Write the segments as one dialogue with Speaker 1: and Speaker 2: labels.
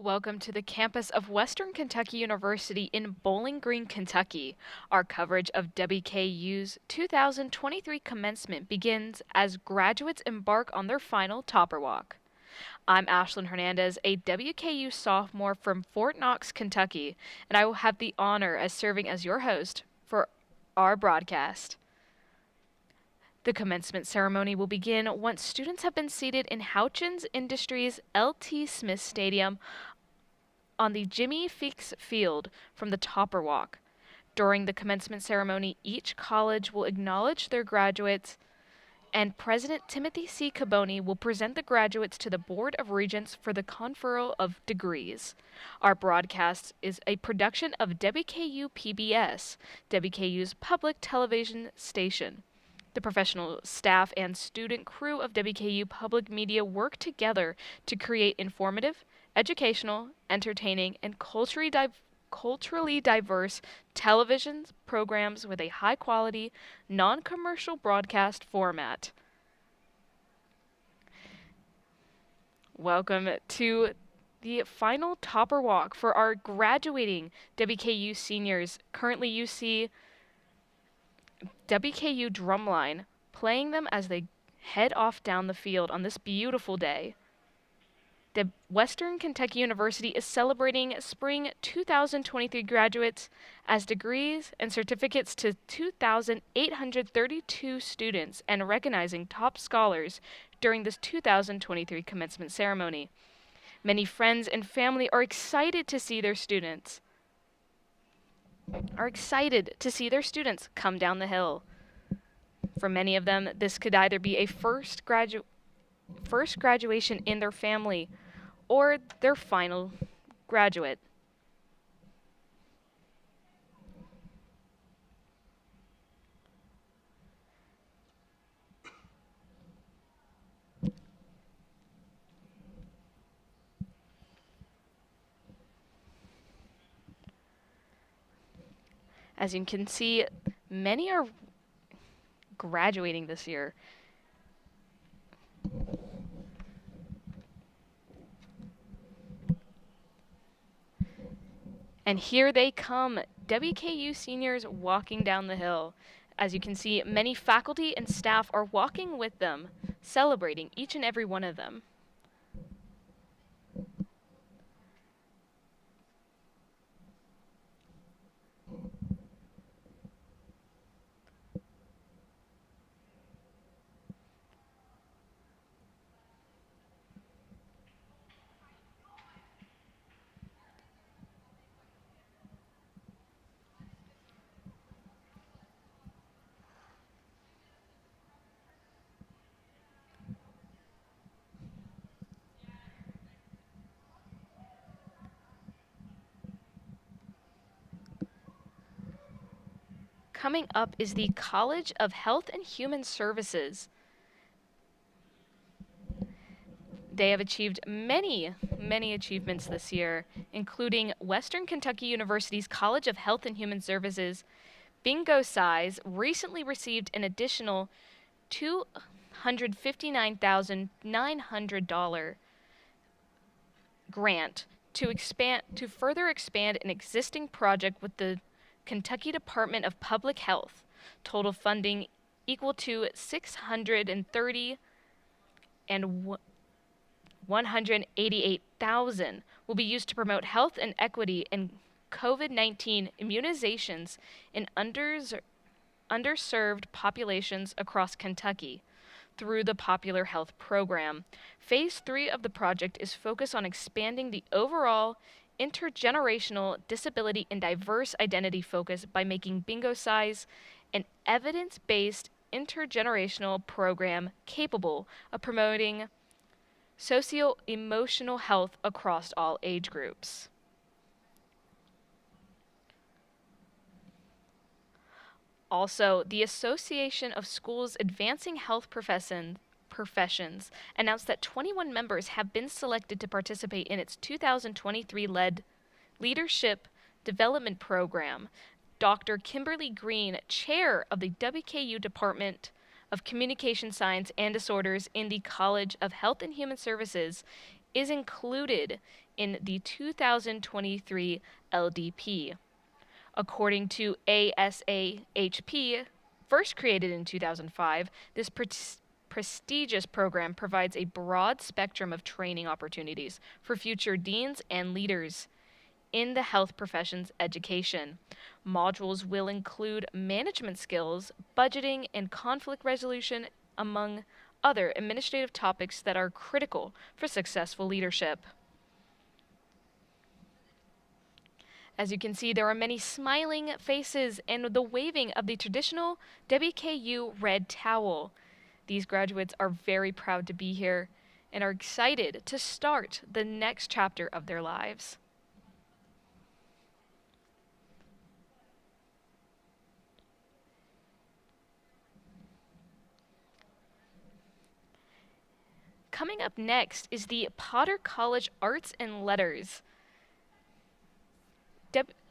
Speaker 1: Welcome to the campus of Western Kentucky University in Bowling Green, Kentucky. Our coverage of WKU's 2023 commencement begins as graduates embark on their final Topper Walk. I'm Ashlyn Hernandez, a WKU sophomore from Fort Knox, Kentucky, and I will have the honor of serving as your host for our broadcast. The commencement ceremony will begin once students have been seated in Houchins Industries L.T. Smith Stadium on the Jimmy Feeks Field from the Topper Walk. During the commencement ceremony, each college will acknowledge their graduates, and President Timothy C. Caboni will present the graduates to the Board of Regents for the conferral of degrees. Our broadcast is a production of WKU PBS, WKU's public television station. The professional staff and student crew of WKU Public Media work together to create informative, educational, entertaining, and culturally diverse television programs with a high-quality, non-commercial broadcast format. Welcome to the final Topper Walk for our graduating WKU seniors. Currently you see WKU Drumline playing them as they head off down the field on this beautiful day. The Western Kentucky University is celebrating spring 2023 graduates as degrees and certificates to 2,832 students and recognizing top scholars during this 2023 commencement ceremony. Many friends and family are excited to see their students come down the hill. For many of them, this could either be a first graduation in their family or their final graduate. As you can see, many are graduating this year. And here they come, WKU seniors walking down the hill. As you can see, many faculty and staff are walking with them, celebrating each and every one of them. Coming up is the College of Health and Human Services. They have achieved many achievements this year, including Western Kentucky University's College of Health and Human Services bingo size recently received an additional $259,900 grant to further expand an existing project with the Kentucky Department of Public Health. Total funding equal to $630,000 and $188,000 will be used to promote health and equity in COVID-19 immunizations in underserved populations across Kentucky through the Popular Health Program. Phase 3 of the project is focused on expanding the overall intergenerational disability and diverse identity focus by making bingo size an evidence-based intergenerational program capable of promoting socio-emotional health across all age groups. Also, the Association of Schools Advancing Health Professions announced that 21 members have been selected to participate in its 2023-led Leadership Development Program. Dr. Kimberly Green, chair of the WKU Department of Communication Science and Disorders in the College of Health and Human Services, is included in the 2023 LDP. According to ASAHP, first created in 2005, this prestigious program provides a broad spectrum of training opportunities for future deans and leaders in the health professions education. Modules will include management skills, budgeting, and conflict resolution, among other administrative topics that are critical for successful leadership. As you can see, there are many smiling faces and the waving of the traditional WKU red towel. These graduates are very proud to be here and are excited to start the next chapter of their lives. Coming up next is the Potter College Arts and Letters.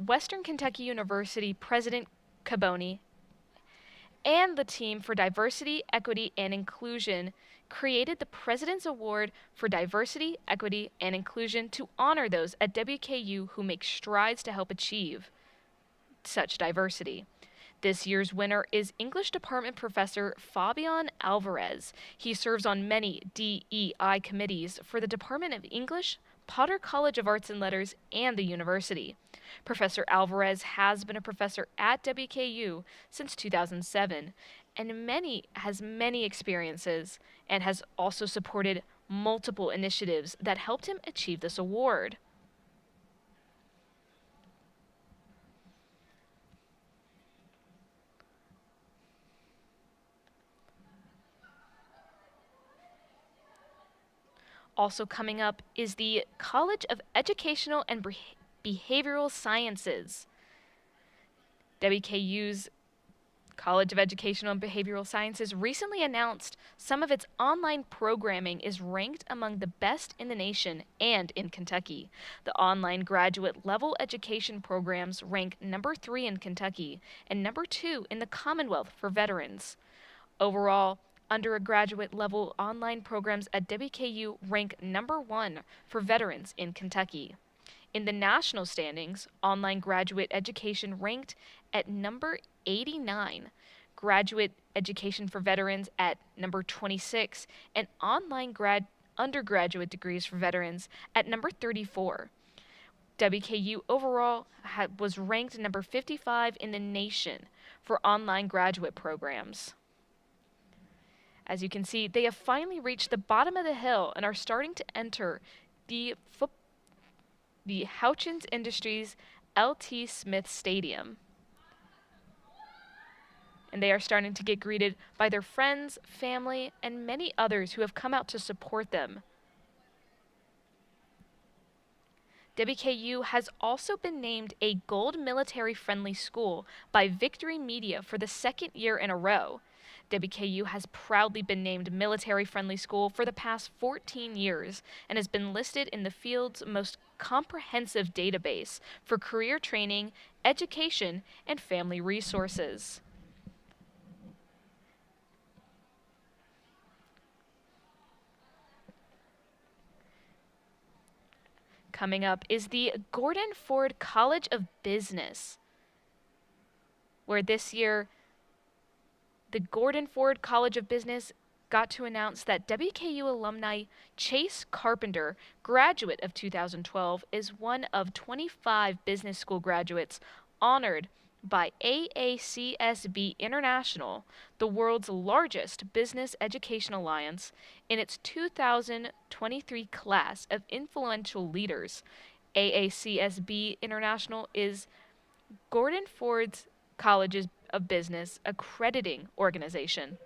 Speaker 1: Western Kentucky University President Caboni and the team for Diversity, Equity, and Inclusion created the President's Award for Diversity, Equity, and Inclusion to honor those at WKU who make strides to help achieve such diversity. This year's winner is English Department Professor Fabian Alvarez. He serves on many DEI committees for the Department of English, Potter College of Arts and Letters, and the university. Professor Alvarez has been a professor at WKU since 2007 and has many experiences and has also supported multiple initiatives that helped him achieve this award. Also coming up is the College of Educational and Behavioral Sciences. WKU's College of Educational and Behavioral Sciences recently announced some of its online programming is ranked among the best in the nation and in Kentucky. The online graduate level education programs rank number 3 in Kentucky and number 2 in the Commonwealth for veterans. Overall, undergraduate level online programs at WKU rank number 1 for veterans in Kentucky. In the national standings, online graduate education ranked at number 89, graduate education for veterans at number 26, and online undergraduate degrees for veterans at number 34. WKU overall was ranked number 55 in the nation for online graduate programs. As you can see, they have finally reached the bottom of the hill and are starting to enter the Houchins Industries L.T. Smith Stadium. And they are starting to get greeted by their friends, family, and many others who have come out to support them. WKU has also been named a Gold Military Friendly School by Victory Media for the second year in a row. WKU has proudly been named Military Friendly School for the past 14 years and has been listed in the field's most comprehensive database for career training, education, and family resources. Coming up is the Gordon Ford College of Business, where this year the Gordon Ford College of Business got to announce that WKU alumni Chase Carpenter, graduate of 2012, is one of 25 business school graduates honored by AACSB International, the world's largest business education alliance, in its 2023 class of influential leaders. AACSB International is Gordon Ford's Colleges of Business accrediting organization.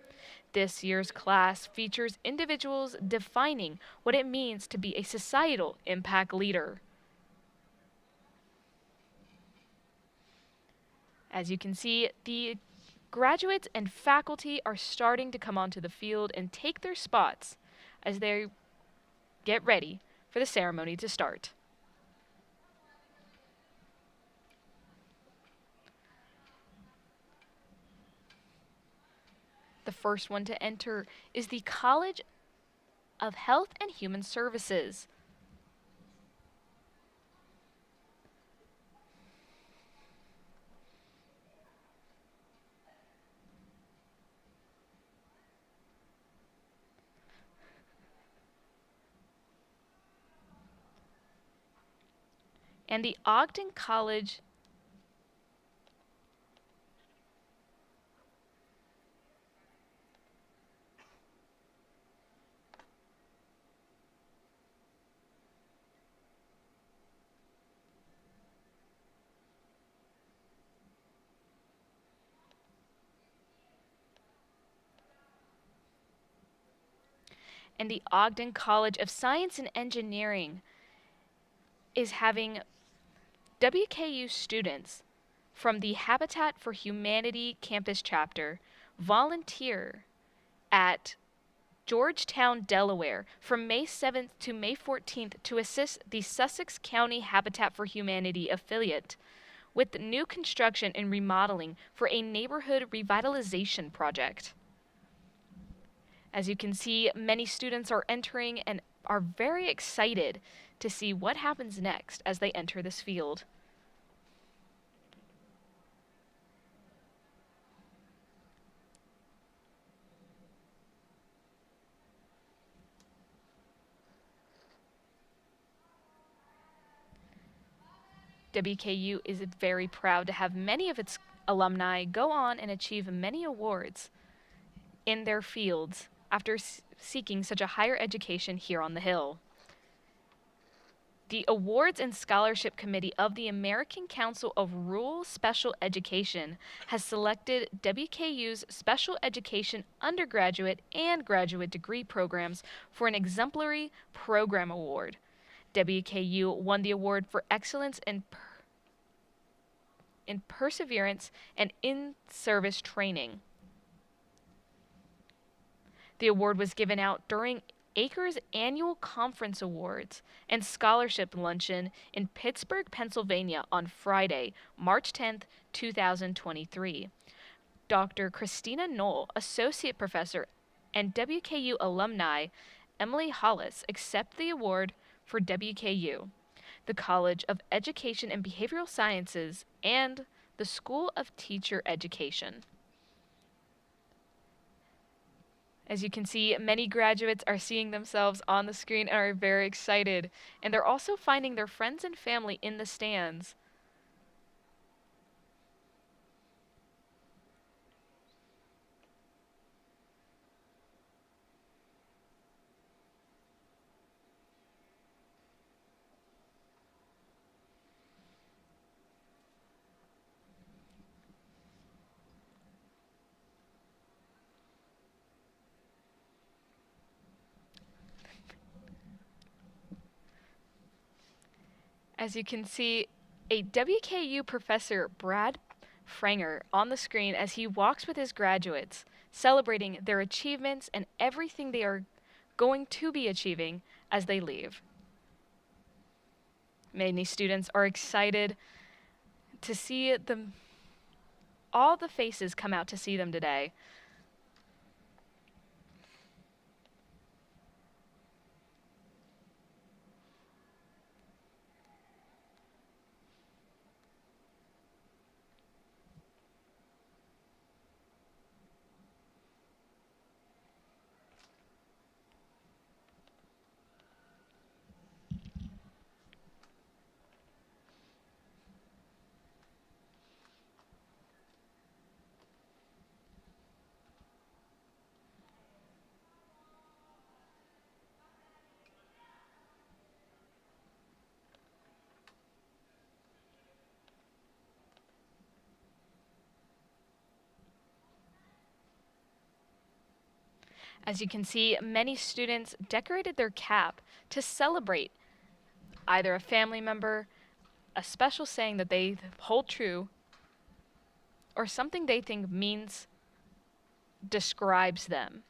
Speaker 1: This year's class features individuals defining what it means to be a societal impact leader. As you can see, the graduates and faculty are starting to come onto the field and take their spots as they get ready for the ceremony to start. The first one to enter is the College of Health and Human Services. and the Ogden College of Science and Engineering is having WKU students from the Habitat for Humanity campus chapter volunteer at Georgetown, Delaware, from May 7th to May 14th to assist the Sussex County Habitat for Humanity affiliate with new construction and remodeling for a neighborhood revitalization project. As you can see, many students are entering and are very excited to see what happens next as they enter this field. WKU is very proud to have many of its alumni go on and achieve many awards in their fields after seeking such a higher education here on the Hill. The Awards and Scholarship Committee of the American Council of Rural Special Education has selected WKU's Special Education undergraduate and graduate degree programs for an Exemplary Program Award. WKU won the award for excellence in perseverance and in-service training. The award was given out during Acres Annual Conference Awards and Scholarship Luncheon in Pittsburgh, Pennsylvania on Friday, March 10th, 2023. Dr. Christina Knoll, Associate Professor, and WKU alumni Emily Hollis accept the award for WKU, the College of Education and Behavioral Sciences, and the School of Teacher Education. As you can see, many graduates are seeing themselves on the screen and are very excited, and they're also finding their friends and family in the stands. As you can see, a WKU professor, Brad Franger, on the screen as he walks with his graduates, celebrating their achievements and everything they are going to be achieving as they leave. Many students are excited to see all the faces come out to see them today. As you can see, many students decorated their cap to celebrate either a family member, a special saying that they hold true, or something they think describes them.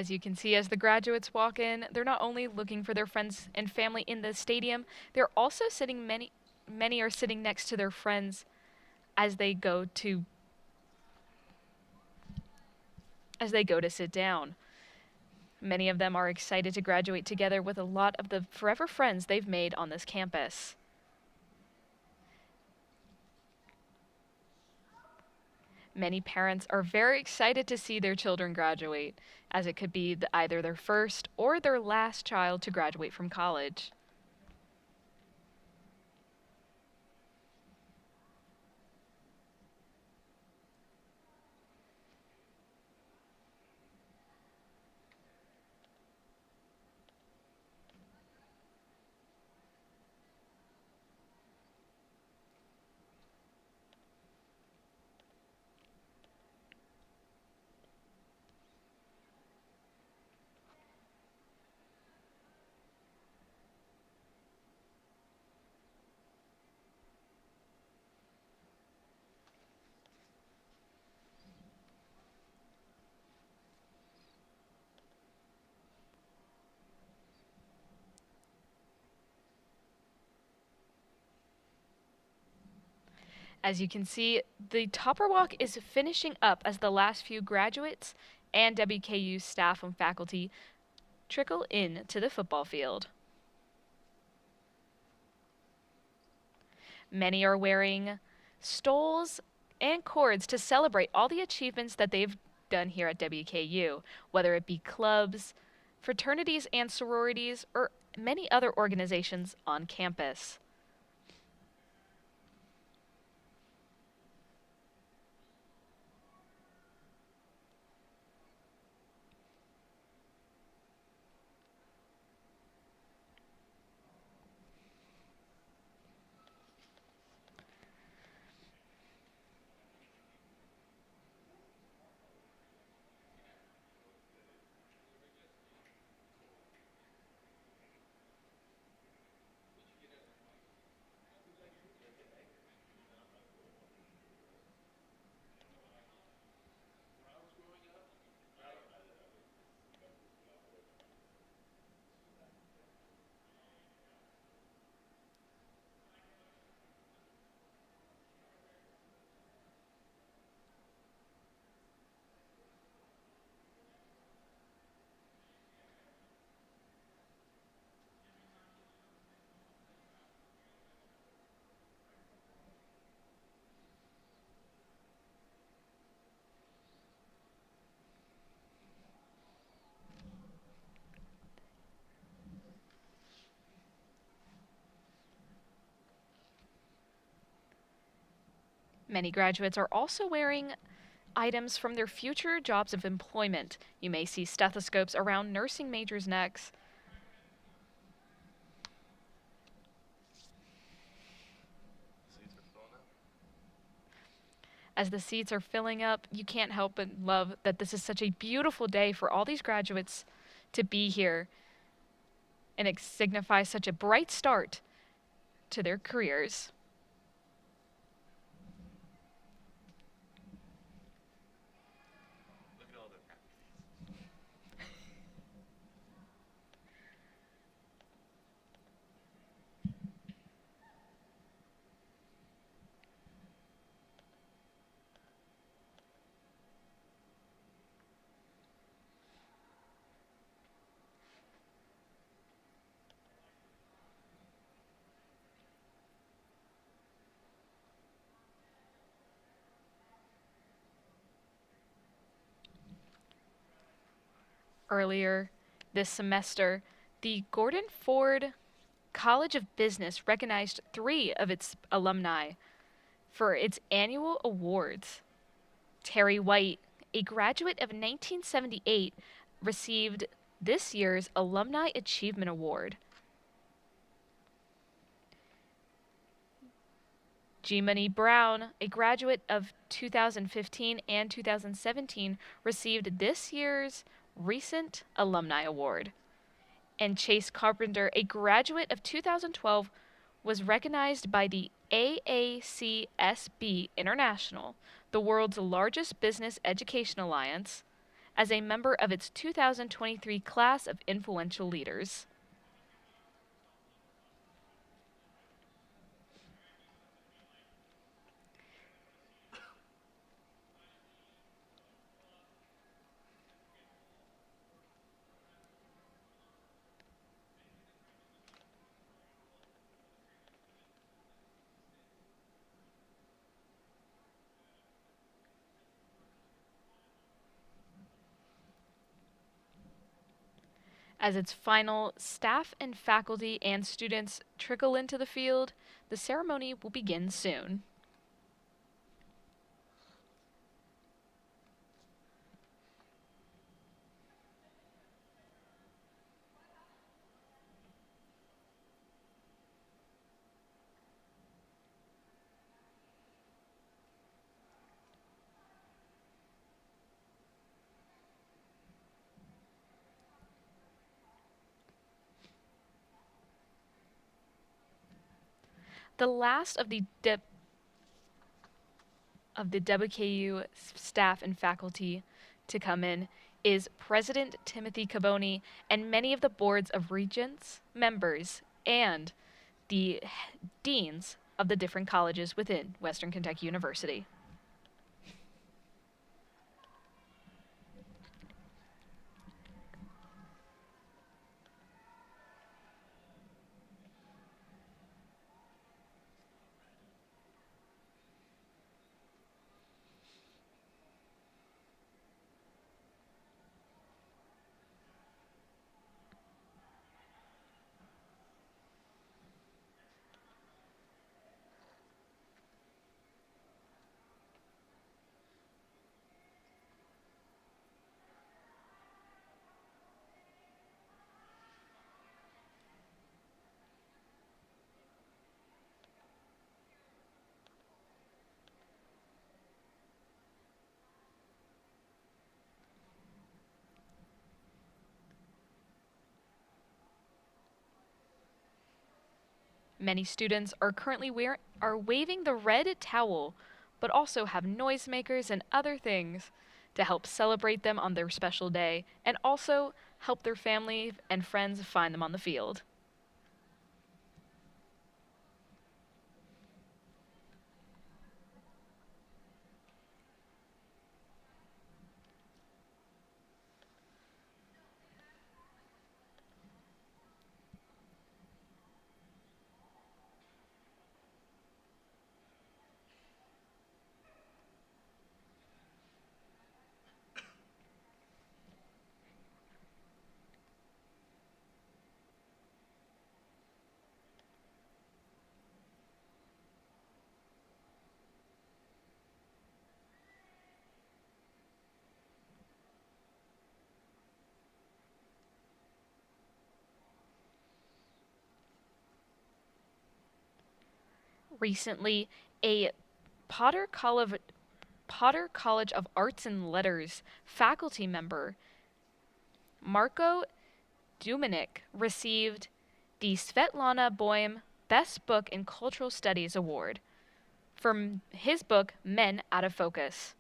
Speaker 1: As you can see, as the graduates walk in, they're not only looking for their friends and family in the stadium, they're also sitting many are sitting next to their friends as they go to sit down. Many of them are excited to graduate together with a lot of the forever friends they've made on this campus. Many parents are very excited to see their children graduate, as it could be either their first or their last child to graduate from college. As you can see, the topper walk is finishing up as the last few graduates and WKU staff and faculty trickle in to the football field. Many are wearing stoles and cords to celebrate all the achievements that they've done here at WKU, whether it be clubs, fraternities and sororities, or many other organizations on campus. Many graduates are also wearing items from their future jobs of employment. You may see stethoscopes around nursing majors' necks. As the seats are filling up, you can't help but love that this is such a beautiful day for all these graduates to be here. And it signifies such a bright start to their careers. Earlier this semester, the Gordon Ford College of Business recognized 3 of its alumni for its annual awards. Terry White, a graduate of 1978, received this year's Alumni Achievement Award. G. Money Brown, a graduate of 2015 and 2017, received this year's Recent Alumni Award. And Chase Carpenter, a graduate of 2012, was recognized by the AACSB International, the world's largest business education alliance, as a member of its 2023 class of influential leaders. As its final staff and faculty and students trickle into the field, the ceremony will begin soon. The last of the WKU staff and faculty to come in is President Timothy Caboni and many of the boards of regents, members, and the deans of the different colleges within Western Kentucky University. Many students are currently waving the red towel, but also have noisemakers and other things to help celebrate them on their special day and also help their family and friends find them on the field. Recently, a Potter College, Potter College of Arts and Letters faculty member, Marco Duminic, received the Svetlana Boym Best Book in Cultural Studies Award for his book Men Out of Focus.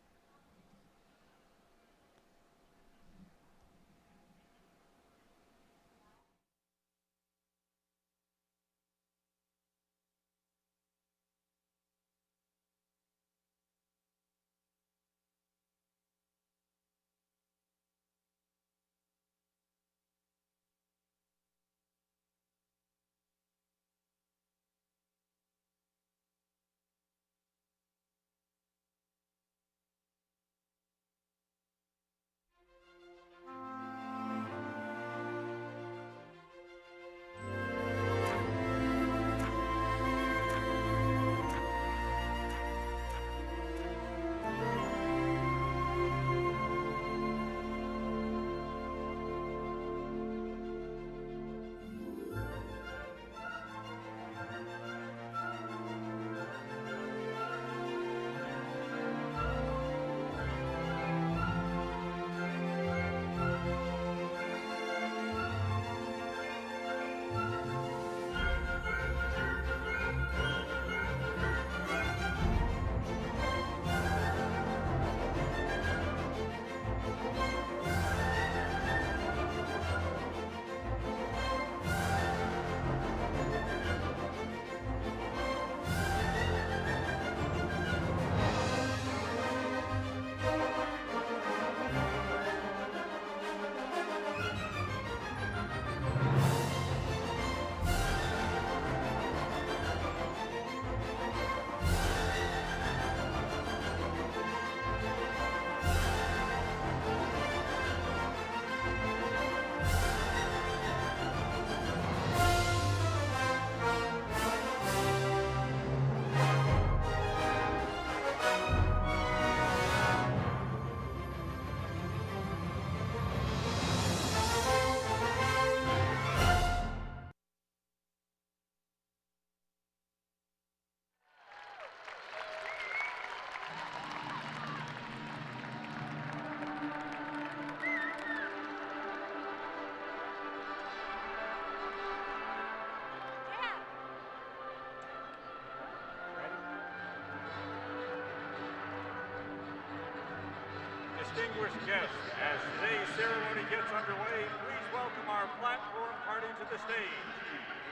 Speaker 2: distinguished guests, as today's ceremony gets underway, please welcome our platform party to the stage,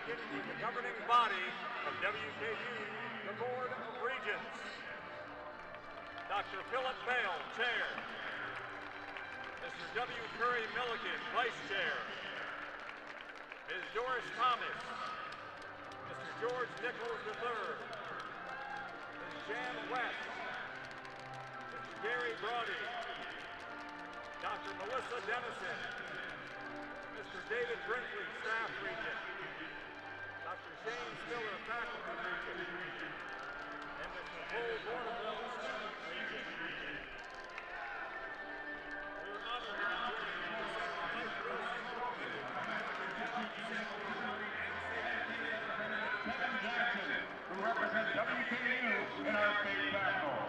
Speaker 2: beginning with the governing body of WKU, the Board of Regents. Dr. Philip Bale, Chair. Mr. W. Curry Milliken, Vice Chair. Ms. Doris Thomas. Mr. George Nichols III. Ms. Jan West. Mr. Gary Brody. Dr. Melissa Dennison. Mr. David Brinkley, Staff Regent. Dr. Shane Spiller, Faculty Regent. And Mr. Paul Borneville, Student Regent. We're honored to be joined by Vice President who represents WKU in our state capital.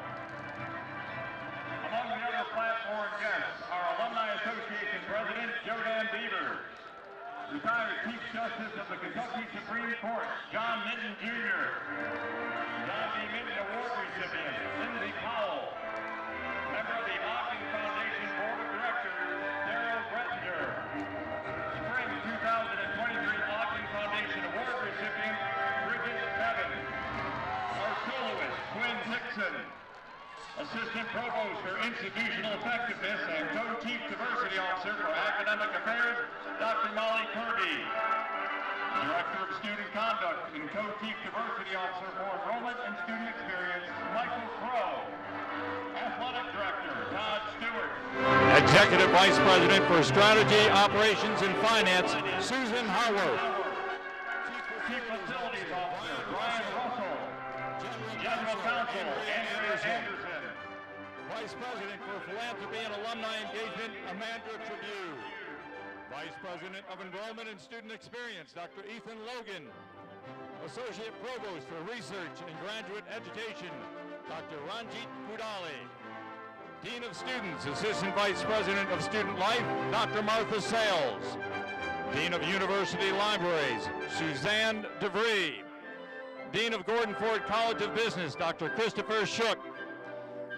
Speaker 2: Among the other platform guests, our Alumni Association President, Jodan Beaver, retired Chief Justice of the Kentucky Supreme Court, John Minton Jr., John B. Minton Award recipient, Lindsay Powell, member of the Ogden Foundation Board of Directors, Daryl Brettinger, Spring 2023 Ogden Foundation Award recipient, Bridget Bevan, our soloist, Quinn Hickson, Assistant Provost for Institutional Effectiveness and Co-Chief Diversity Officer for Academic Affairs, Dr. Molly Kirby. Director of Student Conduct and Co-Chief Diversity Officer for Enrollment and Student Experience, Michael Crow. Athletic Director, Todd Stewart. Executive Vice President for Strategy, Operations, and Finance, Susan Harworth. Chief Facilities Officer, Brian Russell. General Counsel, Andrea Anderson. Vice President for Philanthropy and Alumni Engagement, Amanda Tribune. Vice President of Enrollment and Student Experience, Dr. Ethan Logan. Associate Provost for Research and Graduate Education, Dr. Ranjit Kudali. Dean of Students, Assistant Vice President of Student Life, Dr. Martha Sales. Dean of University Libraries, Suzanne DeVries. Dean of Gordon Ford College of Business, Dr. Christopher Shook.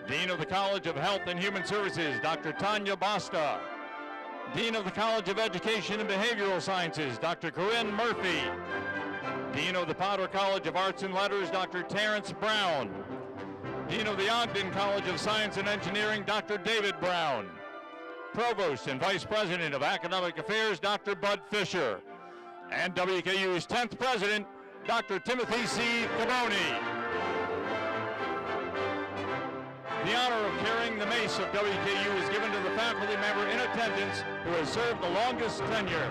Speaker 2: Dean of the College of Health and Human Services, Dr. Tanya Basta. Dean of the College of Education and Behavioral Sciences, Dr. Corinne Murphy. Dean of the Potter College of Arts and Letters, Dr. Terrence Brown. Dean of the Ogden College of Science and Engineering, Dr. David Brown. Provost and Vice President of Academic Affairs, Dr. Bud Fisher. And WKU's 10th President, Dr. Timothy C. Caboni. The honor of carrying the mace of WKU is given to the faculty member in attendance who has served the longest tenure.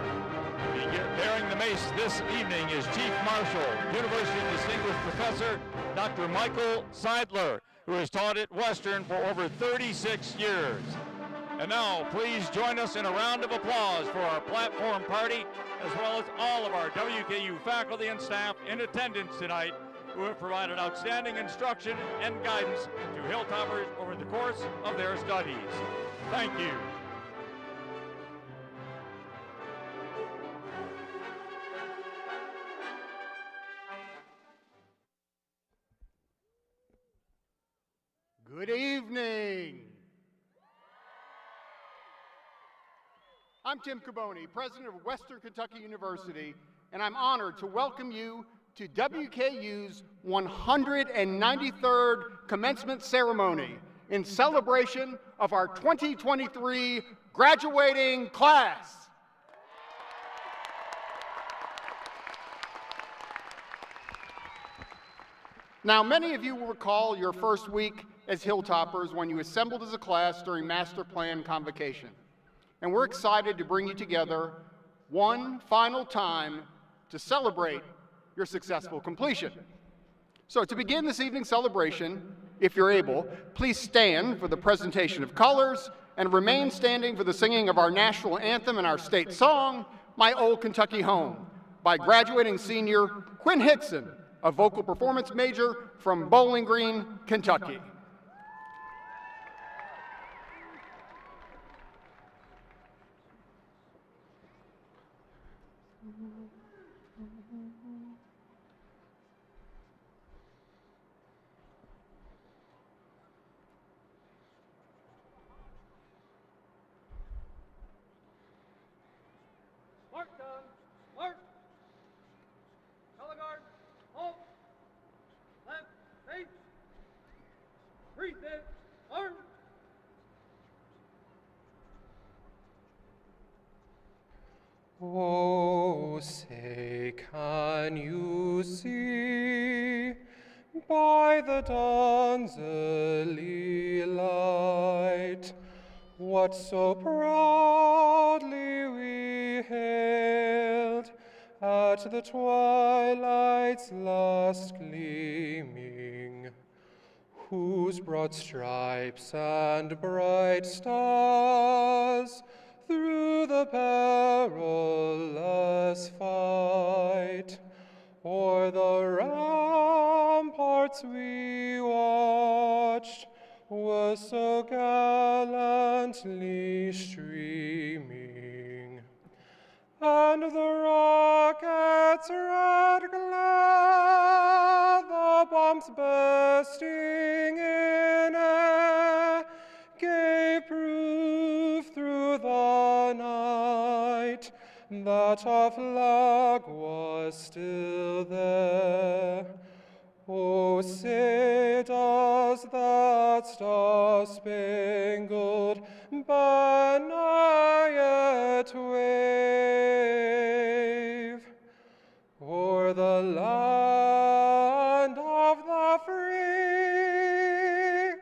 Speaker 2: Bearing the mace this evening is Chief Marshal, University Distinguished Professor, Dr. Michael Seidler, who has taught at Western for over 36 years. And now, please join us in a round of applause for our platform party, as well as all of our WKU faculty and staff in attendance tonight, who have provided outstanding instruction and guidance to Hilltoppers over the course of their studies. Thank you.
Speaker 3: Good evening. I'm Tim Caboni, President of Western Kentucky University, and I'm honored to welcome you to WKU's 193rd commencement ceremony in celebration of our 2023 graduating class. Now, many of you will recall your first week as Hilltoppers when you assembled as a class during Master Plan Convocation. And we're excited to bring you together one final time to celebrate your successful completion. So to begin this evening's celebration, if you're able, please stand for the presentation of colors and remain standing for the singing of our national anthem and our state song, My Old Kentucky Home, by graduating senior Quinn Hickson, a vocal performance major from Bowling Green, Kentucky.
Speaker 4: by the dawn's early light. What so proudly we hailed at the twilight's last gleaming, whose broad stripes and bright stars through the perilous fight o'er the ramparts we watched were so gallantly streaming, and the rocket's red glare, the bombs bursting in air, gave proof through the night that our flag was still there. Oh, say does that star-spangled banner yet wave o'er the land of the free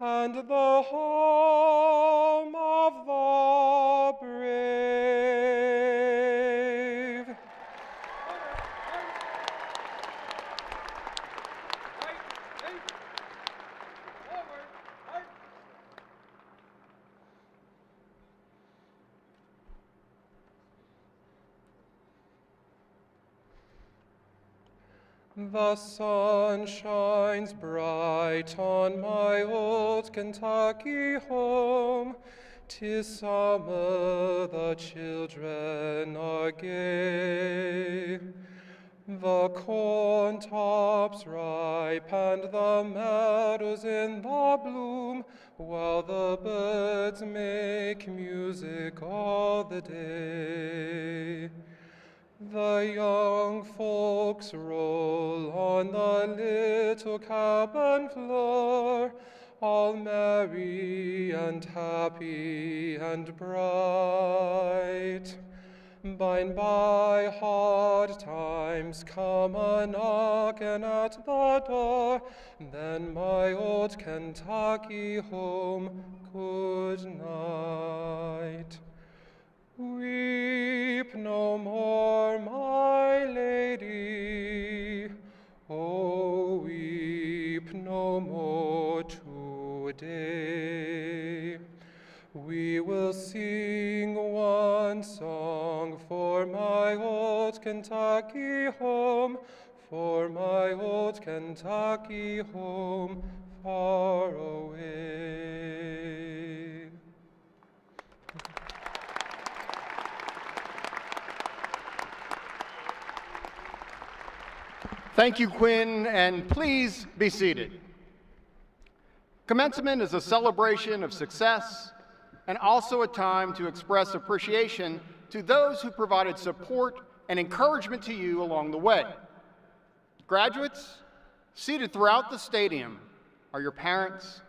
Speaker 4: and the home of the brave? The sun shines bright on my old Kentucky home. 'Tis summer, the children are gay. The corn tops ripe and the meadows in the bloom, while the birds make music all the day. The young folks roll on the little cabin floor, all merry and happy and bright. By and by hard times come a-knocking at the door, then my old Kentucky home, good night. Weep no more, my lady, oh, weep no more today. We will sing one song for my old Kentucky home, for my old Kentucky home far away.
Speaker 3: Thank you, Quinn, and please be seated. Commencement is a celebration of success and also a time to express appreciation to those who provided support and encouragement to you along the way. Graduates, seated throughout the stadium are your parents,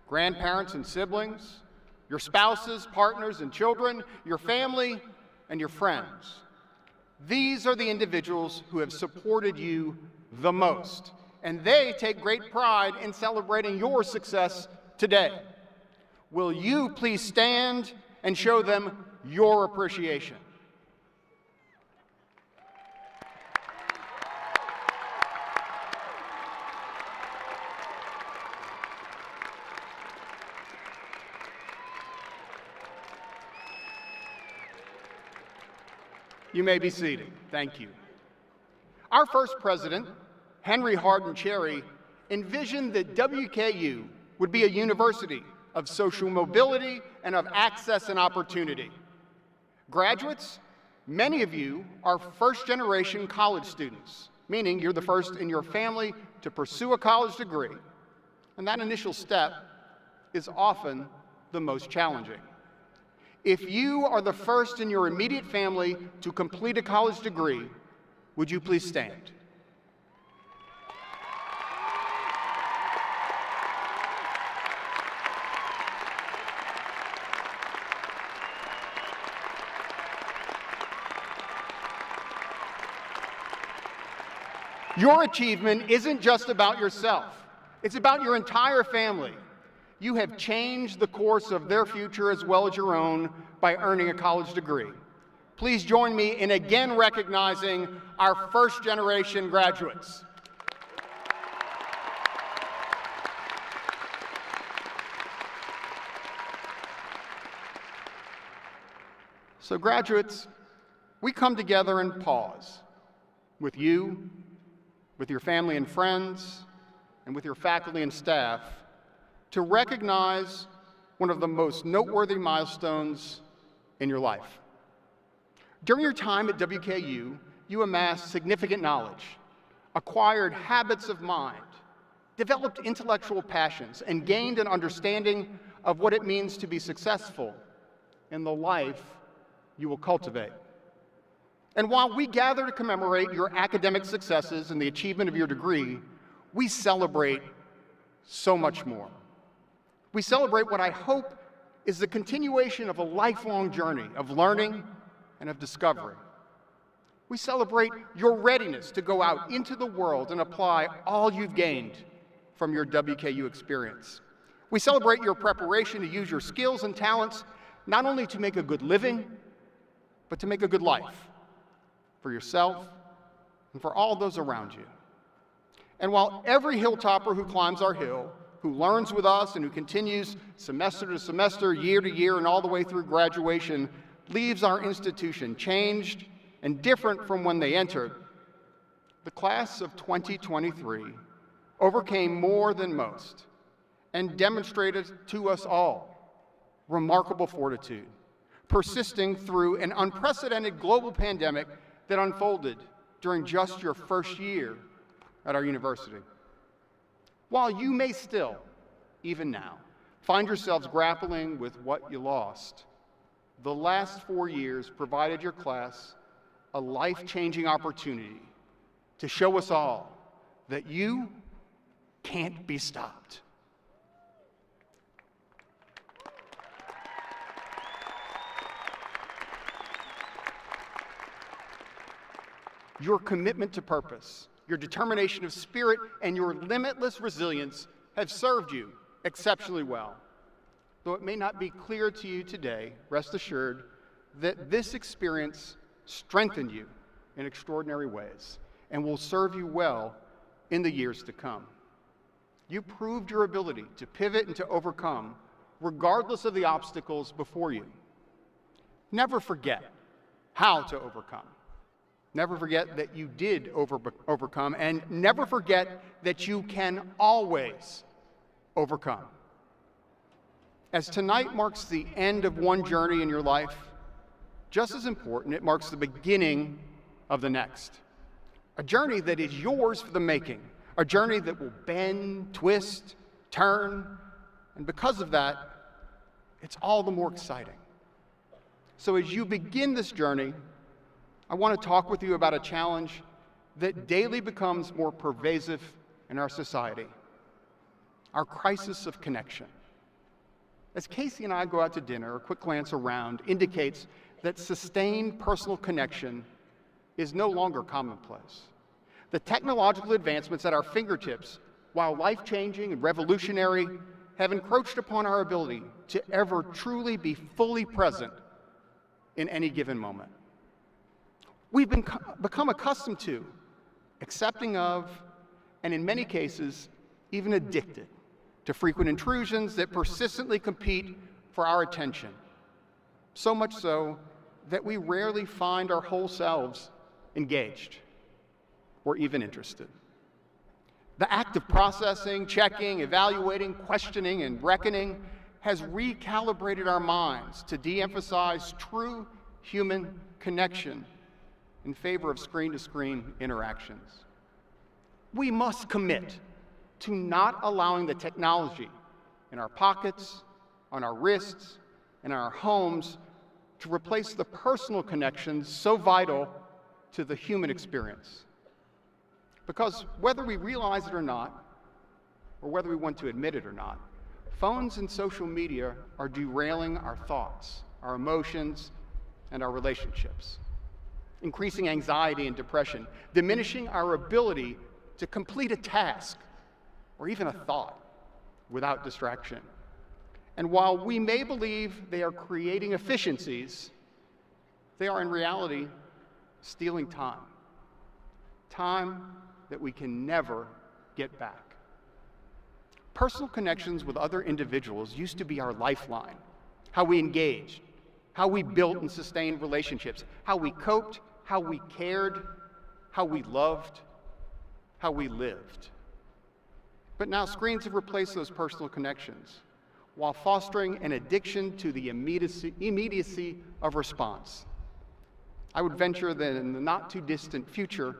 Speaker 3: grandparents and siblings, your spouses, partners and children, your family, and your friends. These are the individuals who have supported you the most, and they take great pride in celebrating your success today. Will you please stand and show them your appreciation? You may be seated. Thank you. Our first president, Henry Hardin Cherry, envisioned that WKU would be a university of social mobility and of access and opportunity. Graduates, many of you are first-generation college students, meaning you're the first in your family to pursue a college degree, and that initial step is often the most challenging. If you are the first in your immediate family to complete a college degree, would you please stand? Your achievement isn't just about yourself. It's about your entire family. You have changed the course of their future as well as your own by earning a college degree. Please join me in again recognizing our first-generation graduates. So graduates, we come together and pause with you, with your family and friends, and with your faculty and staff to recognize one of the most noteworthy milestones in your life. During your time at WKU, you amassed significant knowledge, acquired habits of mind, developed intellectual passions, and gained an understanding of what it means to be successful in the life you will cultivate. And while we gather to commemorate your academic successes and the achievement of your degree, we celebrate so much more. We celebrate what I hope is the continuation of a lifelong journey of learning and of discovery. We celebrate your readiness to go out into the world and apply all you've gained from your WKU experience. We celebrate your preparation to use your skills and talents not only to make a good living, but to make a good life for yourself and for all those around you. And while every hilltopper who climbs our hill, who learns with us and who continues semester to semester, year to year, and all the way through graduation, leaves our institution changed and different from when they entered, the class of 2023 overcame more than most and demonstrated to us all remarkable fortitude, persisting through an unprecedented global pandemic that unfolded during just your first year at our university. While you may still, even now, find yourselves grappling with what you lost, the last 4 years provided your class a life-changing opportunity to show us all that you can't be stopped. Your commitment to purpose, your determination of spirit, and your limitless resilience have served you exceptionally well. Though it may not be clear to you today, rest assured that this experience strengthened you in extraordinary ways and will serve you well in the years to come. You proved your ability to pivot and to overcome, regardless of the obstacles before you. Never forget how to overcome. Never forget that you did overcome, and never forget that you can always overcome. As tonight marks the end of one journey in your life, just as important, it marks the beginning of the next. A journey that is yours for the making, a journey that will bend, twist, turn, and because of that, it's all the more exciting. So as you begin this journey, I want to talk with you about a challenge that daily becomes more pervasive in our society, our crisis of connection. As Casey and I go out to dinner, a quick glance around indicates that sustained personal connection is no longer commonplace. The technological advancements at our fingertips, while life-changing and revolutionary, have encroached upon our ability to ever truly be fully present in any given moment. We've become accustomed to, accepting of, and in many cases, even addicted to frequent intrusions that persistently compete for our attention. So much so that we rarely find our whole selves engaged or even interested. The act of processing, checking, evaluating, questioning, and reckoning has recalibrated our minds to de-emphasize true human connection in favor of screen-to-screen interactions. We must commit to not allowing the technology in our pockets, on our wrists, and in our homes to replace the personal connections so vital to the human experience. Because whether we realize it or not, or whether we want to admit it or not, phones and social media are derailing our thoughts, our emotions, and our relationships. increasing anxiety and depression, diminishing our ability to complete a task or even a thought without distraction. And while we may believe they are creating efficiencies, they are in reality stealing time. Time that we can never get back. Personal connections with other individuals used to be our lifeline, how we engaged, how we built and sustained relationships, how we coped, how we cared, how we loved, how we lived. But now screens have replaced those personal connections while fostering an addiction to the immediacy of response. I would venture that in the not too distant future,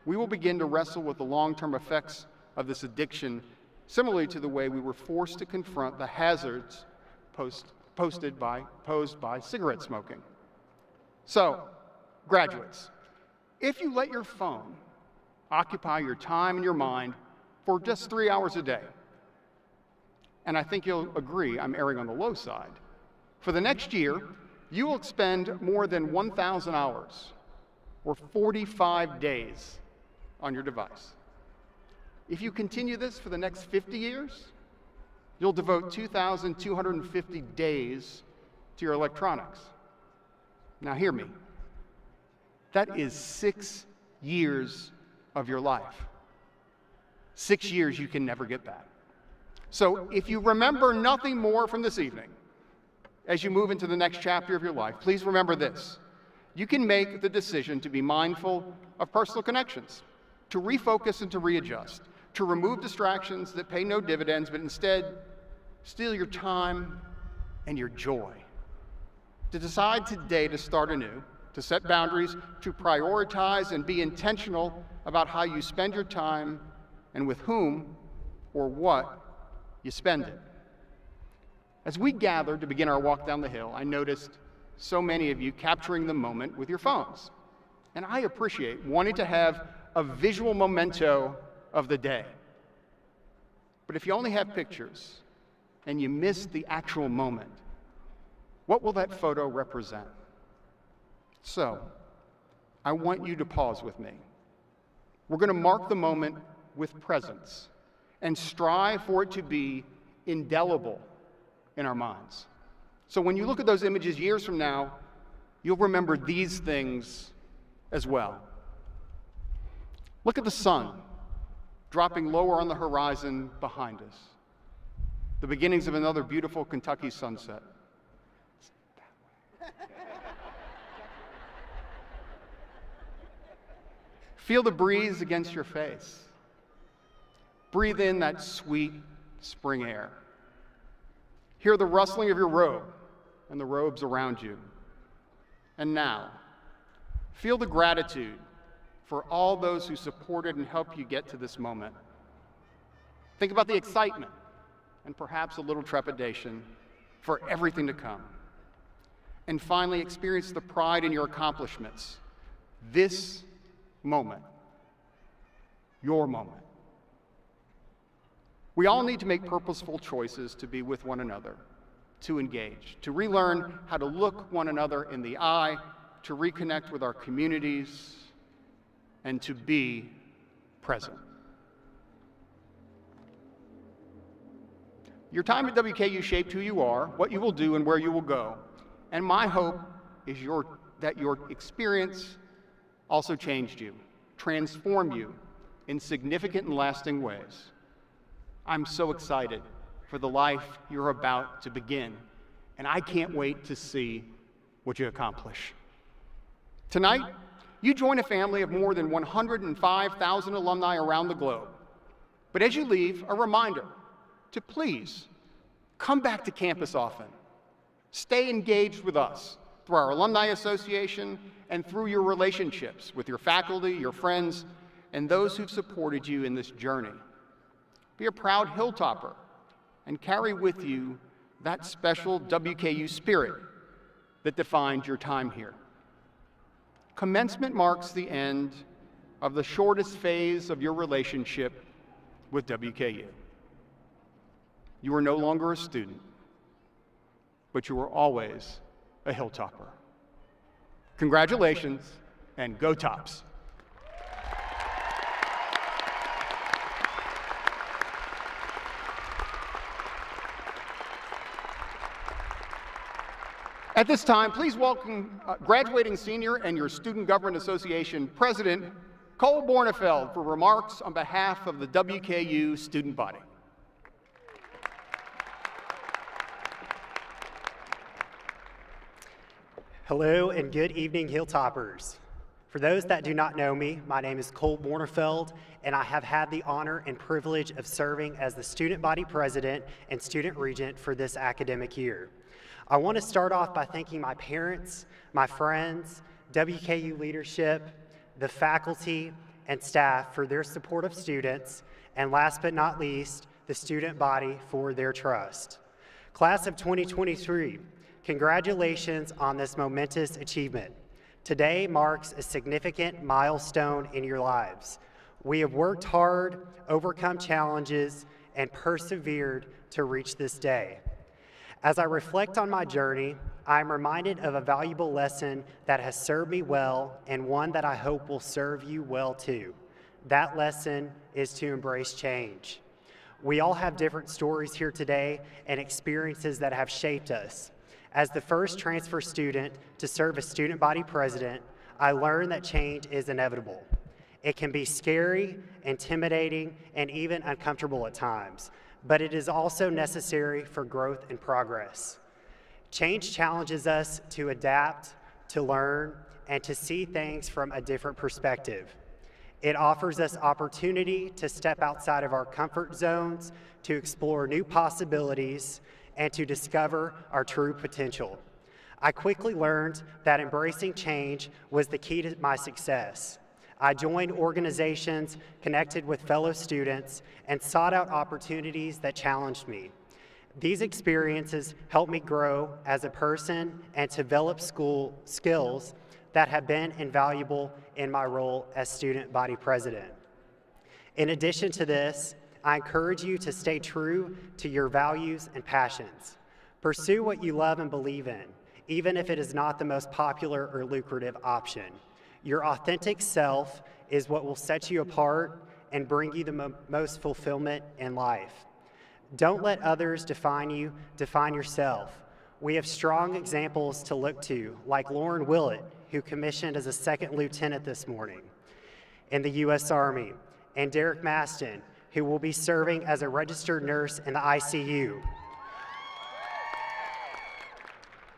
Speaker 3: we will begin to wrestle with the long-term effects of this addiction, similarly to the way we were forced to confront the hazards posed by cigarette smoking. So, graduates, if you let your phone occupy your time and your mind for just 3 hours a day, and I think you'll agree I'm erring on the low side, for the next year, you will spend more than 1,000 hours or 45 days on your device. If you continue this for the next 50 years, you'll devote 2,250 days to your electronics. Now hear me. That is 6 years of your life. 6 years you can never get back. So if you remember nothing more from this evening, as you move into the next chapter of your life, please remember this. You can make the decision to be mindful of personal connections, to refocus and to readjust, to remove distractions that pay no dividends, but instead steal your time and your joy. To decide today to start anew, to set boundaries, to prioritize and be intentional about how you spend your time and with whom or what you spend it. As we gathered to begin our walk down the hill, I noticed so many of you capturing the moment with your phones. And I appreciate wanting to have a visual memento of the day. But if you only have pictures and you miss the actual moment, what will that photo represent? So, I want you to pause with me. We're going to mark the moment with presence and strive for it to be indelible in our minds. So when you look at those images years from now, you'll remember these things as well. Look at the sun dropping lower on the horizon behind us. The beginnings of another beautiful Kentucky sunset. Feel the breeze against your face. Breathe in that sweet spring air. Hear the rustling of your robe and the robes around you. And now, feel the gratitude for all those who supported and helped you get to this moment. Think about the excitement and perhaps a little trepidation for everything to come. And finally, experience the pride in your accomplishments. This moment, your moment. We all need to make purposeful choices to be with one another, to engage, to relearn how to look one another in the eye, to reconnect with our communities, and to be present. Your time at WKU shaped who you are, what you will do, and where you will go. And my hope is that your experience also changed you, transformed you in significant and lasting ways. I'm so excited for the life you're about to begin, and I can't wait to see what you accomplish. Tonight, you join a family of more than 105,000 alumni around the globe. But as you leave, a reminder to please come back to campus often. Stay engaged with us through our Alumni Association and through your relationships with your faculty, your friends, and those who've supported you in this journey. Be a proud hilltopper and carry with you that special WKU spirit that defined your time here. Commencement marks the end of the shortest phase of your relationship with WKU. You are no longer a student, but you are always a hilltopper. Congratulations, and go Tops. At this time, please welcome graduating senior and your Student Government Association President, Cole Bornefeld, for remarks on behalf of the WKU student body.
Speaker 5: Hello and good evening, Hilltoppers. For those that do not know me, my name is Cole Bornefeld, and I have had the honor and privilege of serving as the student body president and student regent for this academic year. I want to start off by thanking my parents, my friends, WKU leadership, the faculty, and staff for their support of students, and last but not least, the student body for their trust. Class of 2023, congratulations on this momentous achievement. Today marks a significant milestone in your lives. We have worked hard, overcome challenges, and persevered to reach this day. As I reflect on my journey, I am reminded of a valuable lesson that has served me well and one that I hope will serve you well too. That lesson is to embrace change. We all have different stories here today and experiences that have shaped us. As the first transfer student to serve as student body president, I learned that change is inevitable. It can be scary, intimidating, and even uncomfortable at times, but it is also necessary for growth and progress. Change challenges us to adapt, to learn, and to see things from a different perspective. It offers us opportunity to step outside of our comfort zones, to explore new possibilities, and to discover our true potential. I quickly learned that embracing change was the key to my success. I joined organizations, connected with fellow students, and sought out opportunities that challenged me. These experiences helped me grow as a person and develop skills that have been invaluable in my role as student body president. In addition to this, I encourage you to stay true to your values and passions. Pursue what you love and believe in, even if it is not the most popular or lucrative option. Your authentic self is what will set you apart and bring you the most fulfillment in life. Don't let others define you, define yourself. We have strong examples to look to, like Lauren Willett, who commissioned as a second lieutenant this morning in the U.S. Army, and Derek Maston, who will be serving as a registered nurse in the ICU.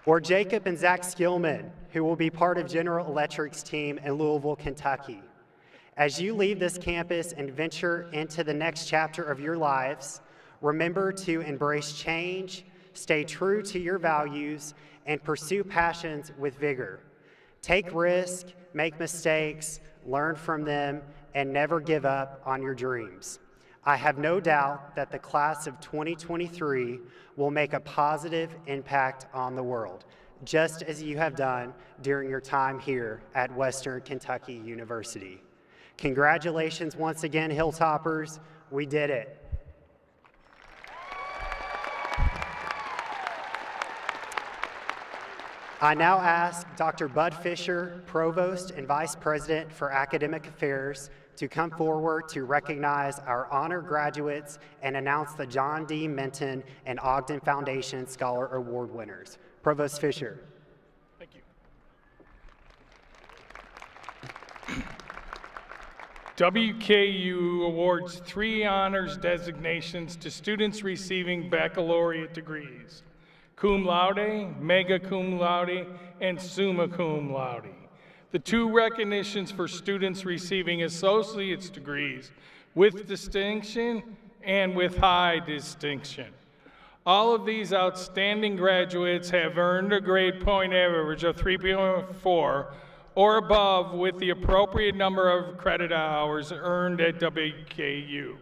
Speaker 5: Or Jacob and Zach Skillman, who will be part of General Electric's team in Louisville, Kentucky. As you leave this campus and venture into the next chapter of your lives, remember to embrace change, stay true to your values, and pursue passions with vigor. Take risks, make mistakes, learn from them, and never give up on your dreams. I have no doubt that the class of 2023 will make a positive impact on the world, just as you have done during your time here at Western Kentucky University. Congratulations once again, Hilltoppers. We did it. I now ask Dr. Bud Fisher, Provost and Vice President for Academic Affairs, to come forward to recognize our honor graduates and announce the John D. Minton and Ogden Foundation Scholar Award winners. Provost Fisher.
Speaker 6: Thank you. WKU awards 3 honors designations to students receiving baccalaureate degrees: cum laude, mega cum laude, and summa cum laude. The 2 recognitions for students receiving associate's degrees with distinction and with high distinction. All of these outstanding graduates have earned a grade point average of 3.4 or above with the appropriate number of credit hours earned at WKU.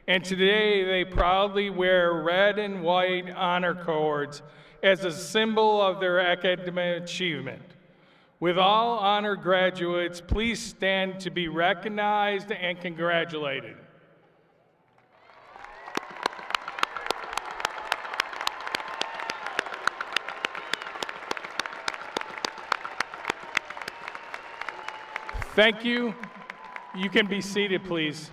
Speaker 6: And today they proudly wear red and white honor cords as a symbol of their academic achievement. With all honor graduates, please stand to be recognized and congratulated. Thank you. You can be seated, please.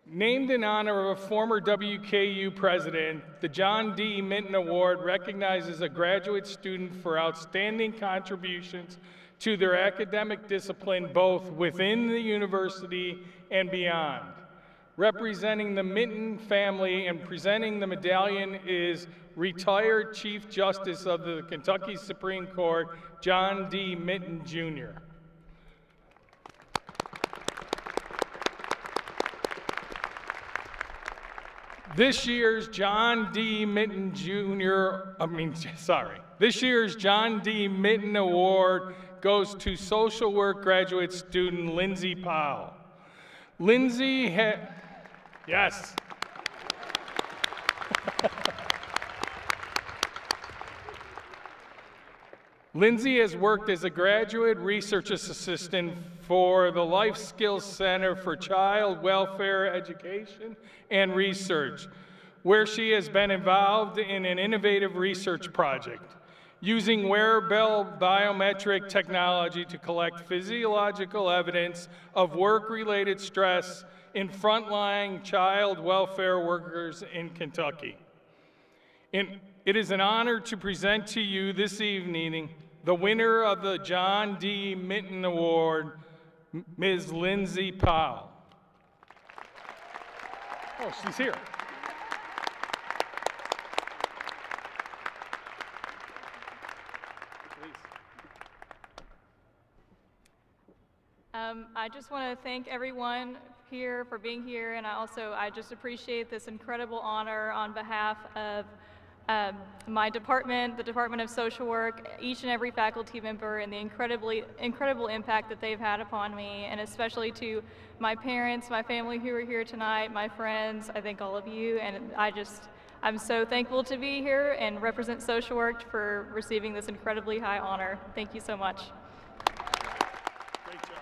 Speaker 6: Named in honor of a former WKU president, the John D. Minton Award recognizes a graduate student for outstanding contributions to their academic discipline both within the university and beyond. Representing the Minton family and presenting the medallion is retired Chief Justice of the Kentucky Supreme Court, John D. Minton, Jr. This year's John D. Minton This year's John D. Minton Award goes to social work graduate student Lindsay Powell. Lindsay yes. Lindsay has worked as a graduate research assistant for the Life Skills Center for Child Welfare Education and Research, where she has been involved in an innovative research project using wearable biometric technology to collect physiological evidence of work-related stress in frontline child welfare workers in Kentucky. It is an honor to present to you this evening the winner of the John D. Minton Award, Ms. Lindsay Powell. Oh, she's here.
Speaker 7: I just want to thank everyone here for being here, and I just appreciate this incredible honor on behalf of my department, the Department of Social Work, each and every faculty member, and the incredible impact that they've had upon me, and especially to my parents, my family who are here tonight, my friends. I thank all of you, and I'm so thankful to be here and represent social work for receiving this incredibly high honor. Thank you so much.
Speaker 6: Great job.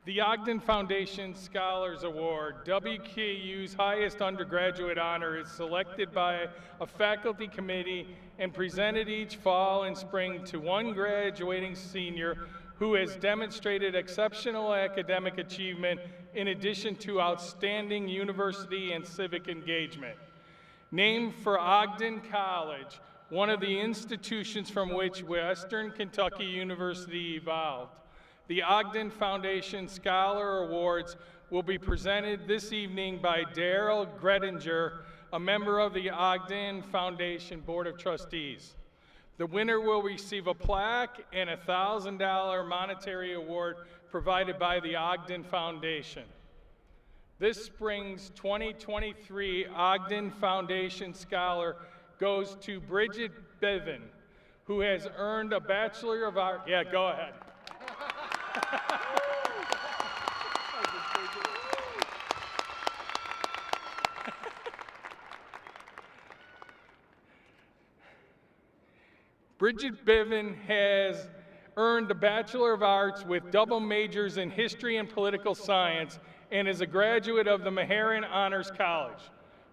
Speaker 6: The Ogden Foundation Scholars Award, WKU's highest undergraduate honor, is selected by a faculty committee and presented each fall and spring to one graduating senior who has demonstrated exceptional academic achievement in addition to outstanding university and civic engagement. Named for Ogden College, one of the institutions from which Western Kentucky University evolved. The Ogden Foundation Scholar Awards will be presented this evening by Daryl Gredinger, a member of the Ogden Foundation Board of Trustees. The winner will receive a plaque and a $1,000 monetary award provided by the Ogden Foundation. This spring's 2023 Ogden Foundation Scholar goes to Bridget Bevan, who has earned a Bachelor of Arts. Yeah, go ahead. Bridget Bevan has earned a Bachelor of Arts with double majors in History and Political Science and is a graduate of the Meharrin Honors College.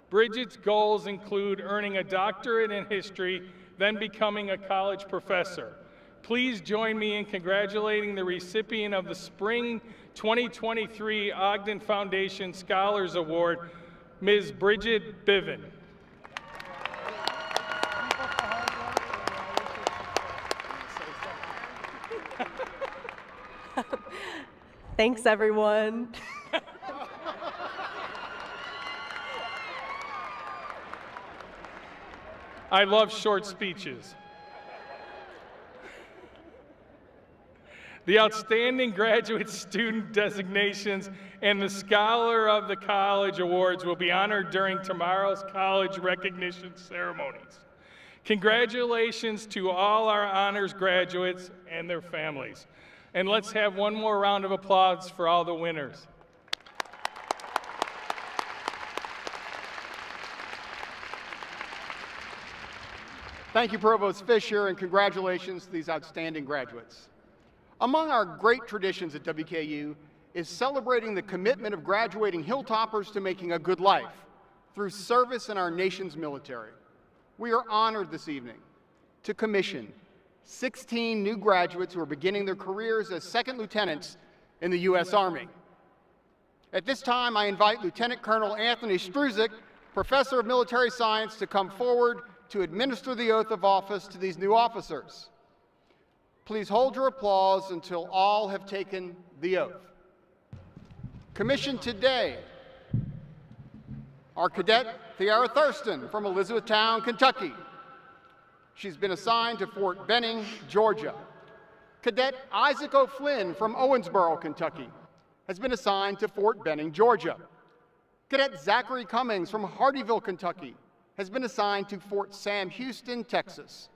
Speaker 6: Bridget's goals include earning a doctorate in history, then becoming a college professor. Please join me in congratulating the recipient of the Spring 2023 Ogden Foundation Scholars Award, Ms. Bridget Bevan.
Speaker 8: Thanks, everyone.
Speaker 6: I love short speeches. The Outstanding Graduate Student Designations and the Scholar of the College Awards will be honored during tomorrow's college recognition ceremonies. Congratulations to all our honors graduates and their families. And let's have one more round of applause for all the winners.
Speaker 3: Thank you, Provost Fisher, and congratulations to these outstanding graduates. Among our great traditions at WKU is celebrating the commitment of graduating Hilltoppers to making a good life through service in our nation's military. We are honored this evening to commission 16 new graduates who are beginning their careers as second lieutenants in the U.S. Army. At this time, I invite Lieutenant Colonel Anthony Struzik, Professor of Military Science, to come forward to administer the oath of office to these new officers. Please hold your applause until all have taken the oath. Commissioned today are Cadet Tiara Thurston from Elizabethtown, Kentucky. She's been assigned to Fort Benning, Georgia. Cadet Isaac O'Flynn from Owensboro, Kentucky, has been assigned to Fort Benning, Georgia. Cadet Zachary Cummings from Hardeeville, Kentucky, has been assigned to Fort Sam Houston, Texas.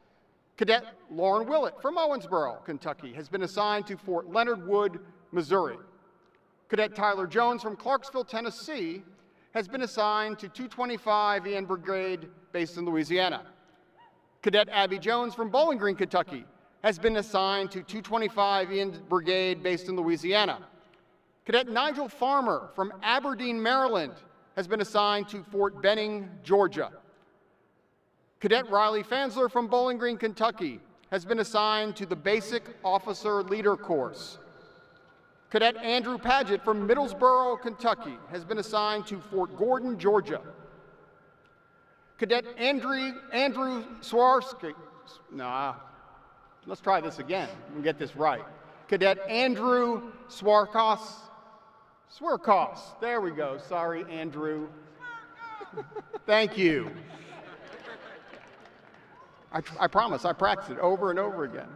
Speaker 3: Cadet Lauren Willett from Owensboro, Kentucky, has been assigned to Fort Leonard Wood, Missouri. Cadet Tyler Jones from Clarksville, Tennessee, has been assigned to 225 Ian Brigade based in Louisiana. Cadet Abby Jones from Bowling Green, Kentucky, has been assigned to 225 Ian Brigade based in Louisiana. Cadet Nigel Farmer from Aberdeen, Maryland, has been assigned to Fort Benning, Georgia. Cadet Riley Fansler from Bowling Green, Kentucky, has been assigned to the Basic Officer Leader course. Cadet Andrew Paget from Middlesboro, Kentucky, has been assigned to Fort Gordon, Georgia. Cadet Andrew Swarski, let's try this again and get this right. Cadet Andrew Swarkos, there we go, sorry Andrew. Thank you. I promise, I practiced it over and over again.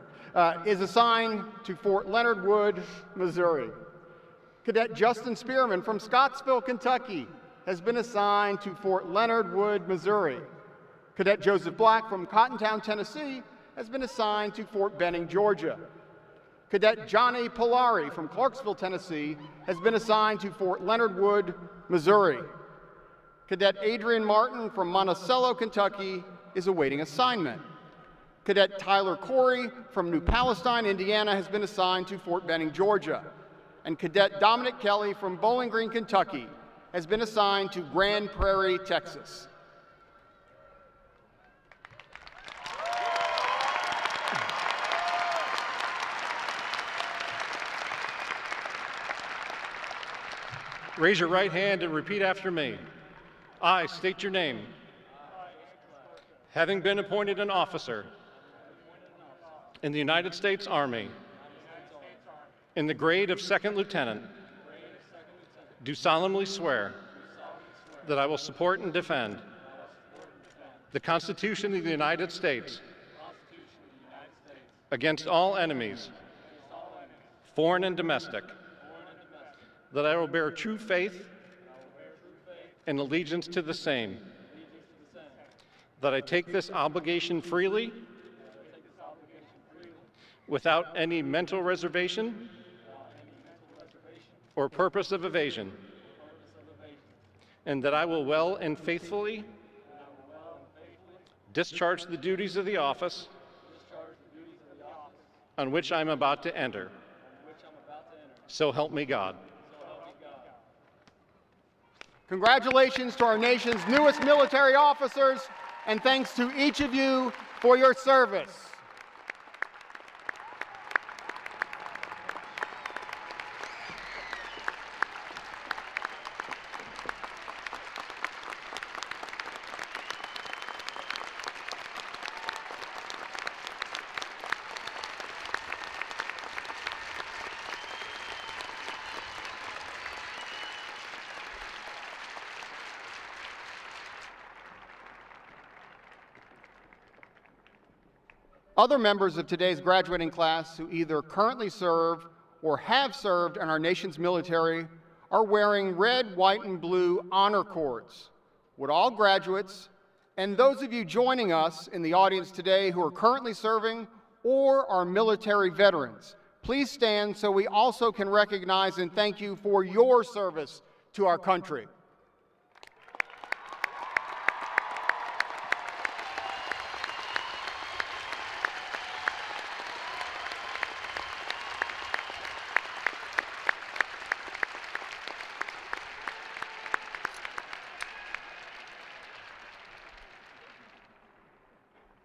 Speaker 3: Is assigned to Fort Leonard Wood, Missouri. Cadet Justin Spearman from Scottsville, Kentucky, has been assigned to Fort Leonard Wood, Missouri. Cadet Joseph Black from Cottontown, Tennessee, has been assigned to Fort Benning, Georgia. Cadet Johnny Polari from Clarksville, Tennessee, has been assigned to Fort Leonard Wood, Missouri. Cadet Adrian Martin from Monticello, Kentucky, is awaiting assignment. Cadet Tyler Corey from New Palestine, Indiana, has been assigned to Fort Benning, Georgia. And Cadet Dominic Kelly from Bowling Green, Kentucky, has been assigned to Grand Prairie, Texas.
Speaker 9: Raise your right hand and repeat after me. I state your name. Having been appointed an officer in the United States Army in the grade of second lieutenant, do solemnly swear that I will support and defend the Constitution of the United States against all enemies, foreign and domestic, that I will bear true faith and allegiance to the same, that I take this obligation freely without any mental reservation or purpose of evasion, and that I will well and faithfully discharge the duties of the office on which I'm about to enter. So help me God.
Speaker 3: Congratulations to our nation's newest military officers, and thanks to each of you for your service. Other members of today's graduating class who either currently serve or have served in our nation's military are wearing red, white, and blue honor cords. Would all graduates and those of you joining us in the audience today who are currently serving or are military veterans, please stand so we also can recognize and thank you for your service to our country.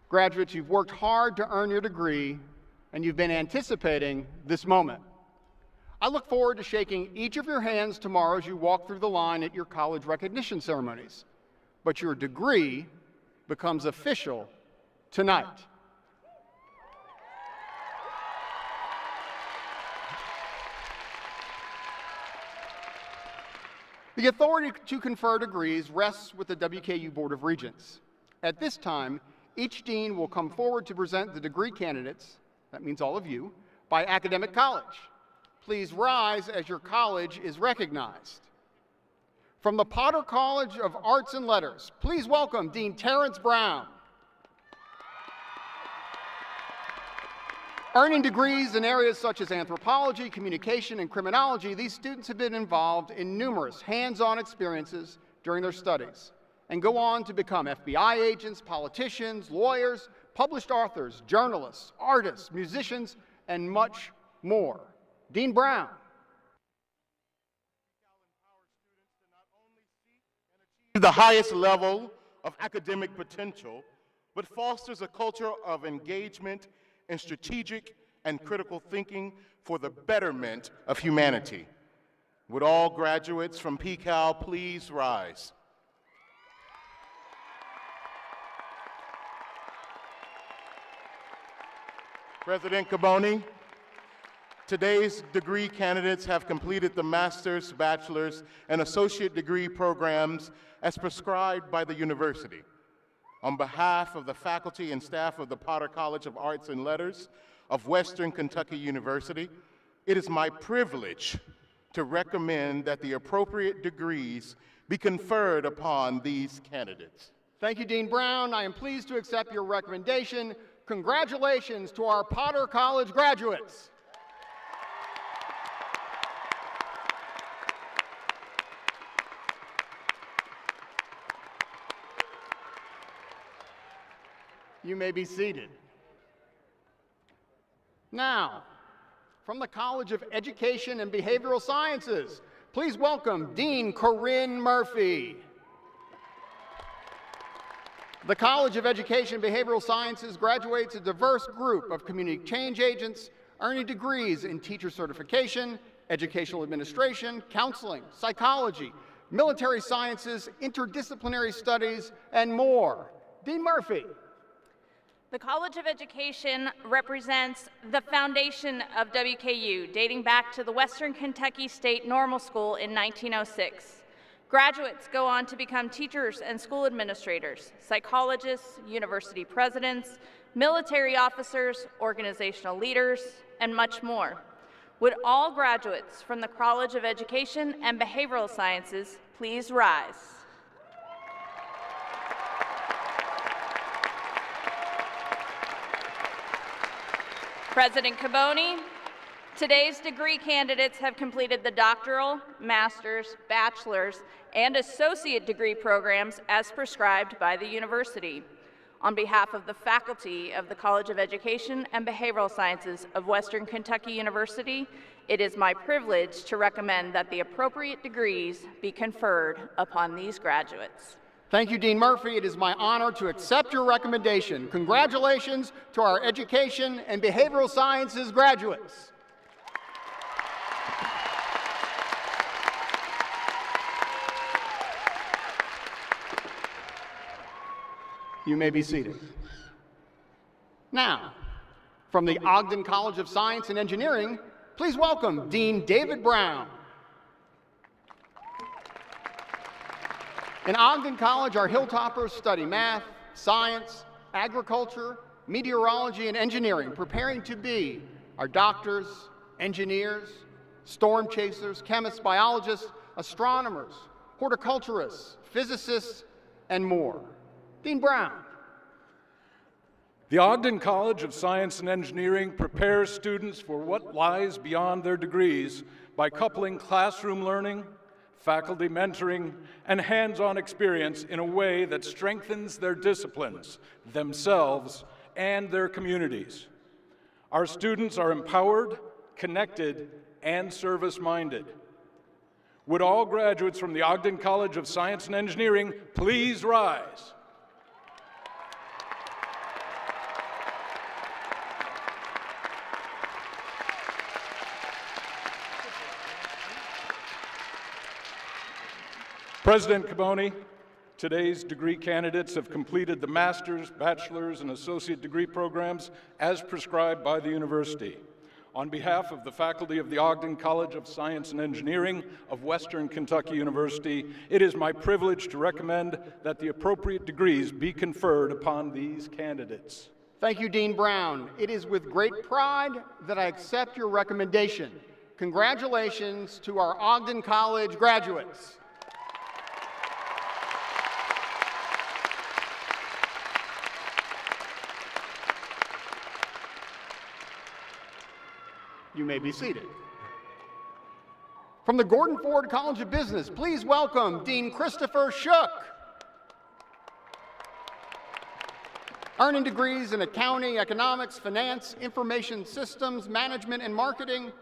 Speaker 3: Graduates, you've worked hard to earn your degree, and you've been anticipating this moment. I look forward to shaking each of your hands tomorrow as you walk through the line at your college recognition ceremonies. But your degree becomes official tonight. The authority to confer degrees rests with the WKU Board of Regents. At this time, each dean will come forward to present the degree candidates, that means all of you, by academic college. Please rise as your college is recognized. From the Potter College of Arts and Letters, please welcome Dean Terrence Brown. Earning degrees in areas such as anthropology, communication, and criminology, these students have been involved in numerous hands-on experiences during their studies and go on to become FBI agents, politicians, lawyers, published authors, journalists, artists, musicians, and much more. Dean Brown.
Speaker 10: The highest level of academic potential, but fosters a culture of engagement and strategic and critical thinking for the betterment of humanity. Would all graduates from PCAL please rise? President Caboni, today's degree candidates have completed the master's, bachelor's, and associate degree programs as prescribed by the university. On behalf of the faculty and staff of the Potter College of Arts and Letters of Western Kentucky University, it is my privilege to recommend that the appropriate degrees be conferred upon these candidates.
Speaker 3: Thank you, Dean Brown. I am pleased to accept your recommendation. Congratulations to our Potter College graduates. You may be seated. Now, from the College of Education and Behavioral Sciences, please welcome Dean Corinne Murphy. The College of Education and Behavioral Sciences graduates a diverse group of community change agents earning degrees in teacher certification, educational administration, counseling, psychology, military sciences, interdisciplinary studies, and more. Dean Murphy.
Speaker 11: The College of Education represents the foundation of WKU, dating back to the Western Kentucky State Normal School in 1906. Graduates go on to become teachers and school administrators, psychologists, university presidents, military officers, organizational leaders, and much more. Would all graduates from the College of Education and Behavioral Sciences please rise? President Caboni, today's degree candidates have completed the doctoral, master's, bachelor's, and associate degree programs as prescribed by the university. On behalf of the faculty of the College of Education and Behavioral Sciences of Western Kentucky University, it is my privilege to recommend that the appropriate degrees be conferred upon these graduates.
Speaker 3: Thank you, Dean Murphy. It is my honor to accept your recommendation. Congratulations to our Education and Behavioral Sciences graduates. You may be seated. Now, from the Ogden College of Science and Engineering, please welcome Dean David Brown. In Ogden College, our Hilltoppers study math, science, agriculture, meteorology, and engineering, preparing to be our doctors, engineers, storm chasers, chemists, biologists, astronomers, horticulturists, physicists, and more. Dean Brown.
Speaker 12: The Ogden College of Science and Engineering prepares students for what lies beyond their degrees by coupling classroom learning, faculty mentoring, and hands-on experience in a way that strengthens their disciplines, themselves, and their communities. Our students are empowered, connected, and service-minded. Would all graduates from the Ogden College of Science and Engineering please rise? President Caboni, today's degree candidates have completed the master's, bachelor's, and associate degree programs as prescribed by the university. On behalf of the faculty of the Ogden College of Science and Engineering of Western Kentucky University, it is my privilege to recommend that the appropriate degrees be conferred upon these candidates.
Speaker 3: Thank you, Dean Brown. It is with great pride that I accept your recommendation. Congratulations to our Ogden College graduates. You may be seated. From the Gordon Ford College of Business, please welcome Dean Christopher Shook. Earning degrees in accounting, economics, finance, information systems, management, and marketing,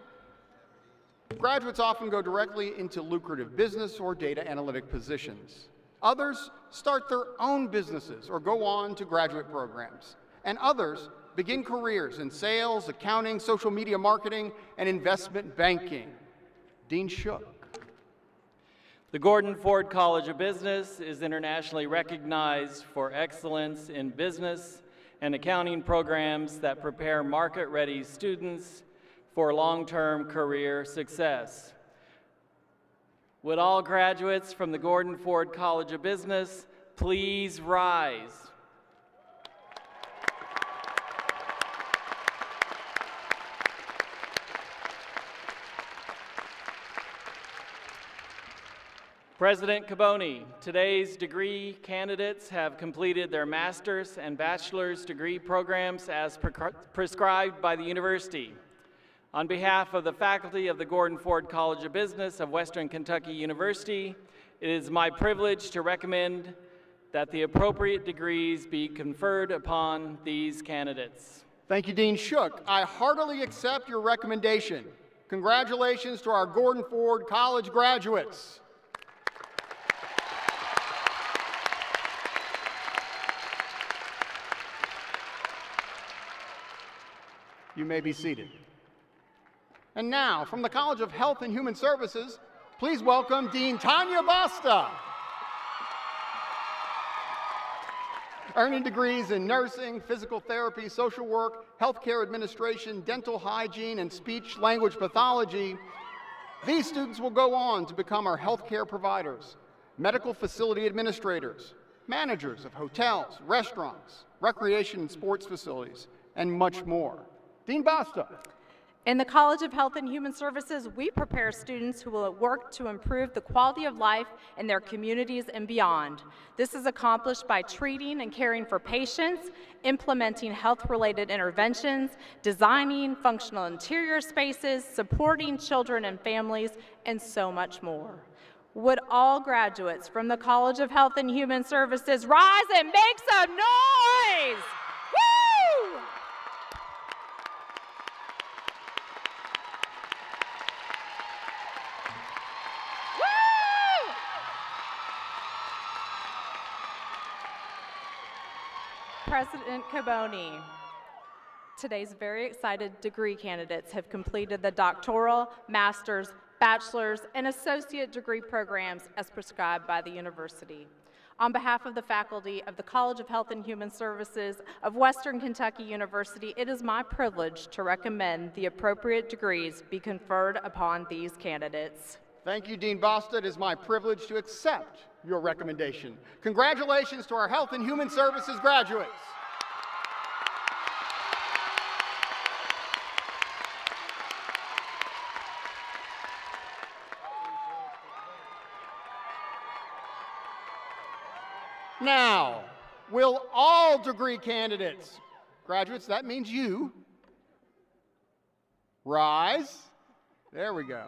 Speaker 3: graduates often go directly into lucrative business or data analytic positions. Others start their own businesses or go on to graduate programs. And others begin careers in sales, accounting, social media marketing, and investment banking. Dean Shook.
Speaker 13: The Gordon Ford College of Business is internationally recognized for excellence in business and accounting programs that prepare market-ready students for long-term career success. Would all graduates from the Gordon Ford College of Business please rise? President Caboni, today's degree candidates have completed their master's and bachelor's degree programs as prescribed by the university. On behalf of the faculty of the Gordon Ford College of Business of Western Kentucky University, it is my privilege to recommend that the appropriate degrees be conferred upon these candidates.
Speaker 3: Thank you, Dean Shook. I heartily accept your recommendation. Congratulations to our Gordon Ford College graduates. You may be seated. And now, from the College of Health and Human Services, please welcome Dean Tanya Basta. Earning degrees in nursing, physical therapy, social work, healthcare administration, dental hygiene, and speech-language pathology, these students will go on to become our healthcare providers, medical facility administrators, managers of hotels, restaurants, recreation and sports facilities, and much more. Dean Basta.
Speaker 8: In the College of Health and Human Services, we prepare students who will work to improve the quality of life in their communities and beyond. This is accomplished by treating and caring for patients, implementing health-related interventions, designing functional interior spaces, supporting children and families, and so much more. Would all graduates from the College of Health and Human Services rise and make some noise? Woo! President Caboni, today's very excited degree candidates have completed the doctoral, master's, bachelor's, and associate degree programs as prescribed by the university. On behalf of the faculty of the College of Health and Human Services of Western Kentucky University, it is my privilege to recommend the appropriate degrees be conferred upon these candidates.
Speaker 3: Thank you, Dean Basta. It is my privilege to accept your recommendation. Congratulations to our Health and Human Services graduates. Now, will all degree candidates, graduates, that means you, rise? There we go.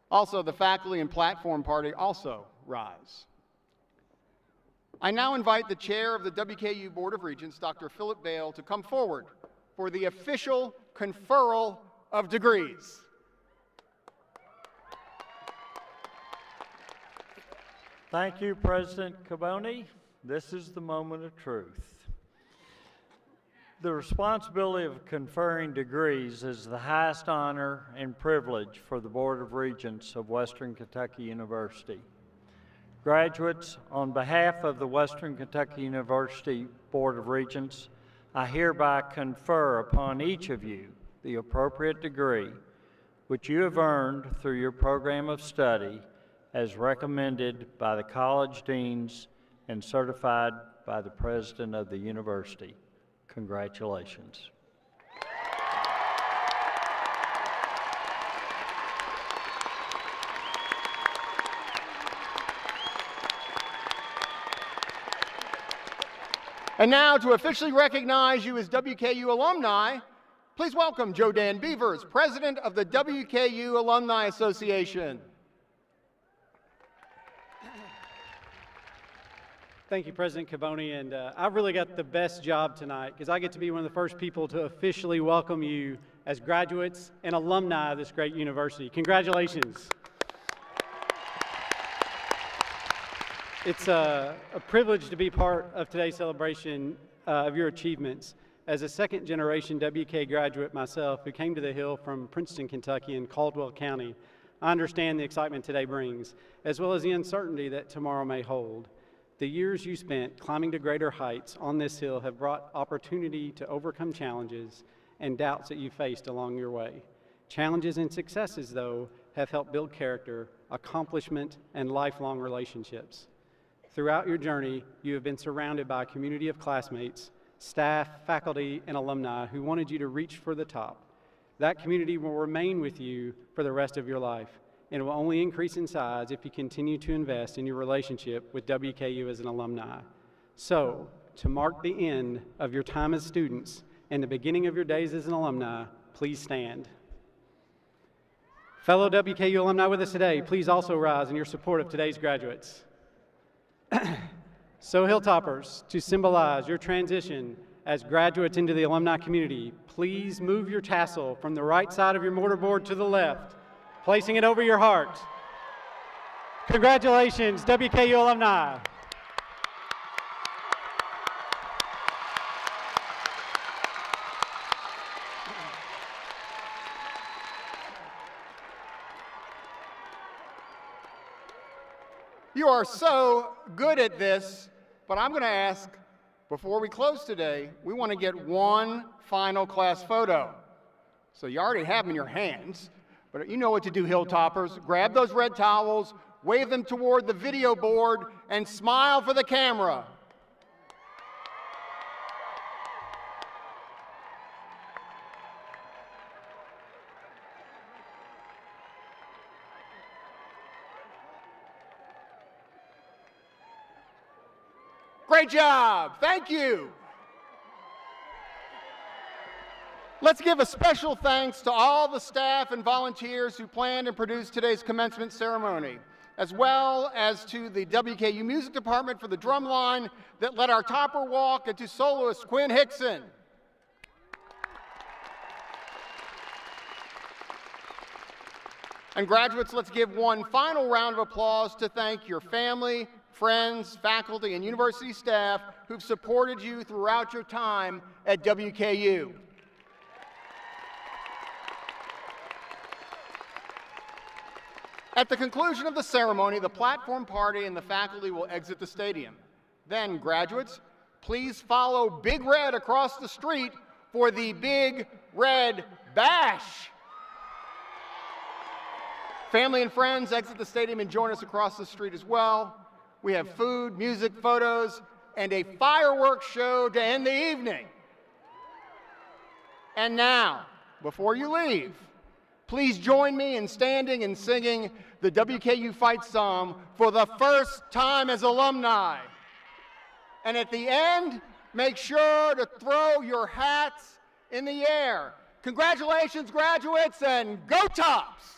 Speaker 3: Also, the faculty and platform party also rise. I now invite the chair of the WKU Board of Regents, Dr. Philip Bale, to come forward for the official conferral of degrees.
Speaker 14: Thank you, President Caboni. This is the moment of truth. The responsibility of conferring degrees is the highest honor and privilege for the Board of Regents of Western Kentucky University. Graduates, on behalf of the Western Kentucky University Board of Regents, I hereby confer upon each of you the appropriate degree which you have earned through your program of study as recommended by the college deans and certified by the president of the university. Congratulations.
Speaker 3: And now, to officially recognize you as WKU alumni, please welcome Joe Dan Beavers, President of the WKU Alumni Association.
Speaker 15: Thank you, President Caboni, and I've really got the best job tonight because I get to be one of the first people to officially welcome you as graduates and alumni of this great university. Congratulations. It's a privilege to be part of today's celebration of your achievements. As a second-generation WK graduate myself who came to the Hill from Princeton, Kentucky and Caldwell County, I understand the excitement today brings, as well as the uncertainty that tomorrow may hold. The years you spent climbing to greater heights on this hill have brought opportunity to overcome challenges and doubts that you faced along your way. Challenges and successes, though, have helped build character, accomplishment, and lifelong relationships. Throughout your journey, you have been surrounded by a community of classmates, staff, faculty, and alumni who wanted you to reach for the top. That community will remain with you for the rest of your life, and it will only increase in size if you continue to invest in your relationship with WKU as an alumni. So, to mark the end of your time as students and the beginning of your days as an alumni, please stand. Fellow WKU alumni with us today, please also rise in your support of today's graduates. So, Hilltoppers, to symbolize your transition as graduates into the alumni community, please move your tassel from the right side of your mortarboard to the left, placing it over your heart. Congratulations, WKU alumni.
Speaker 3: You are so good at this, but I'm going to ask, before we close today, we want to get one final class photo. So you already have them in your hands, but you know what to do, Hilltoppers. Grab those red towels, wave them toward the video board, and smile for the camera. Great job. Thank you. Let's give a special thanks to all the staff and volunteers who planned and produced today's commencement ceremony, as well as to the WKU Music Department for the drum line that led our topper walk, and to soloist Quinn Hickson. And graduates, let's give one final round of applause to thank your family, friends, faculty, and university staff who've supported you throughout your time at WKU. At the conclusion of the ceremony, the platform party and the faculty will exit the stadium. Then, graduates, please follow Big Red across the street for the Big Red Bash. Family and friends, exit the stadium and join us across the street as well. We have food, music, photos, and a fireworks show to end the evening. And now, before you leave, please join me in standing and singing the WKU Fight Song for the first time as alumni. And at the end, make sure to throw your hats in the air. Congratulations, graduates, and go Tops!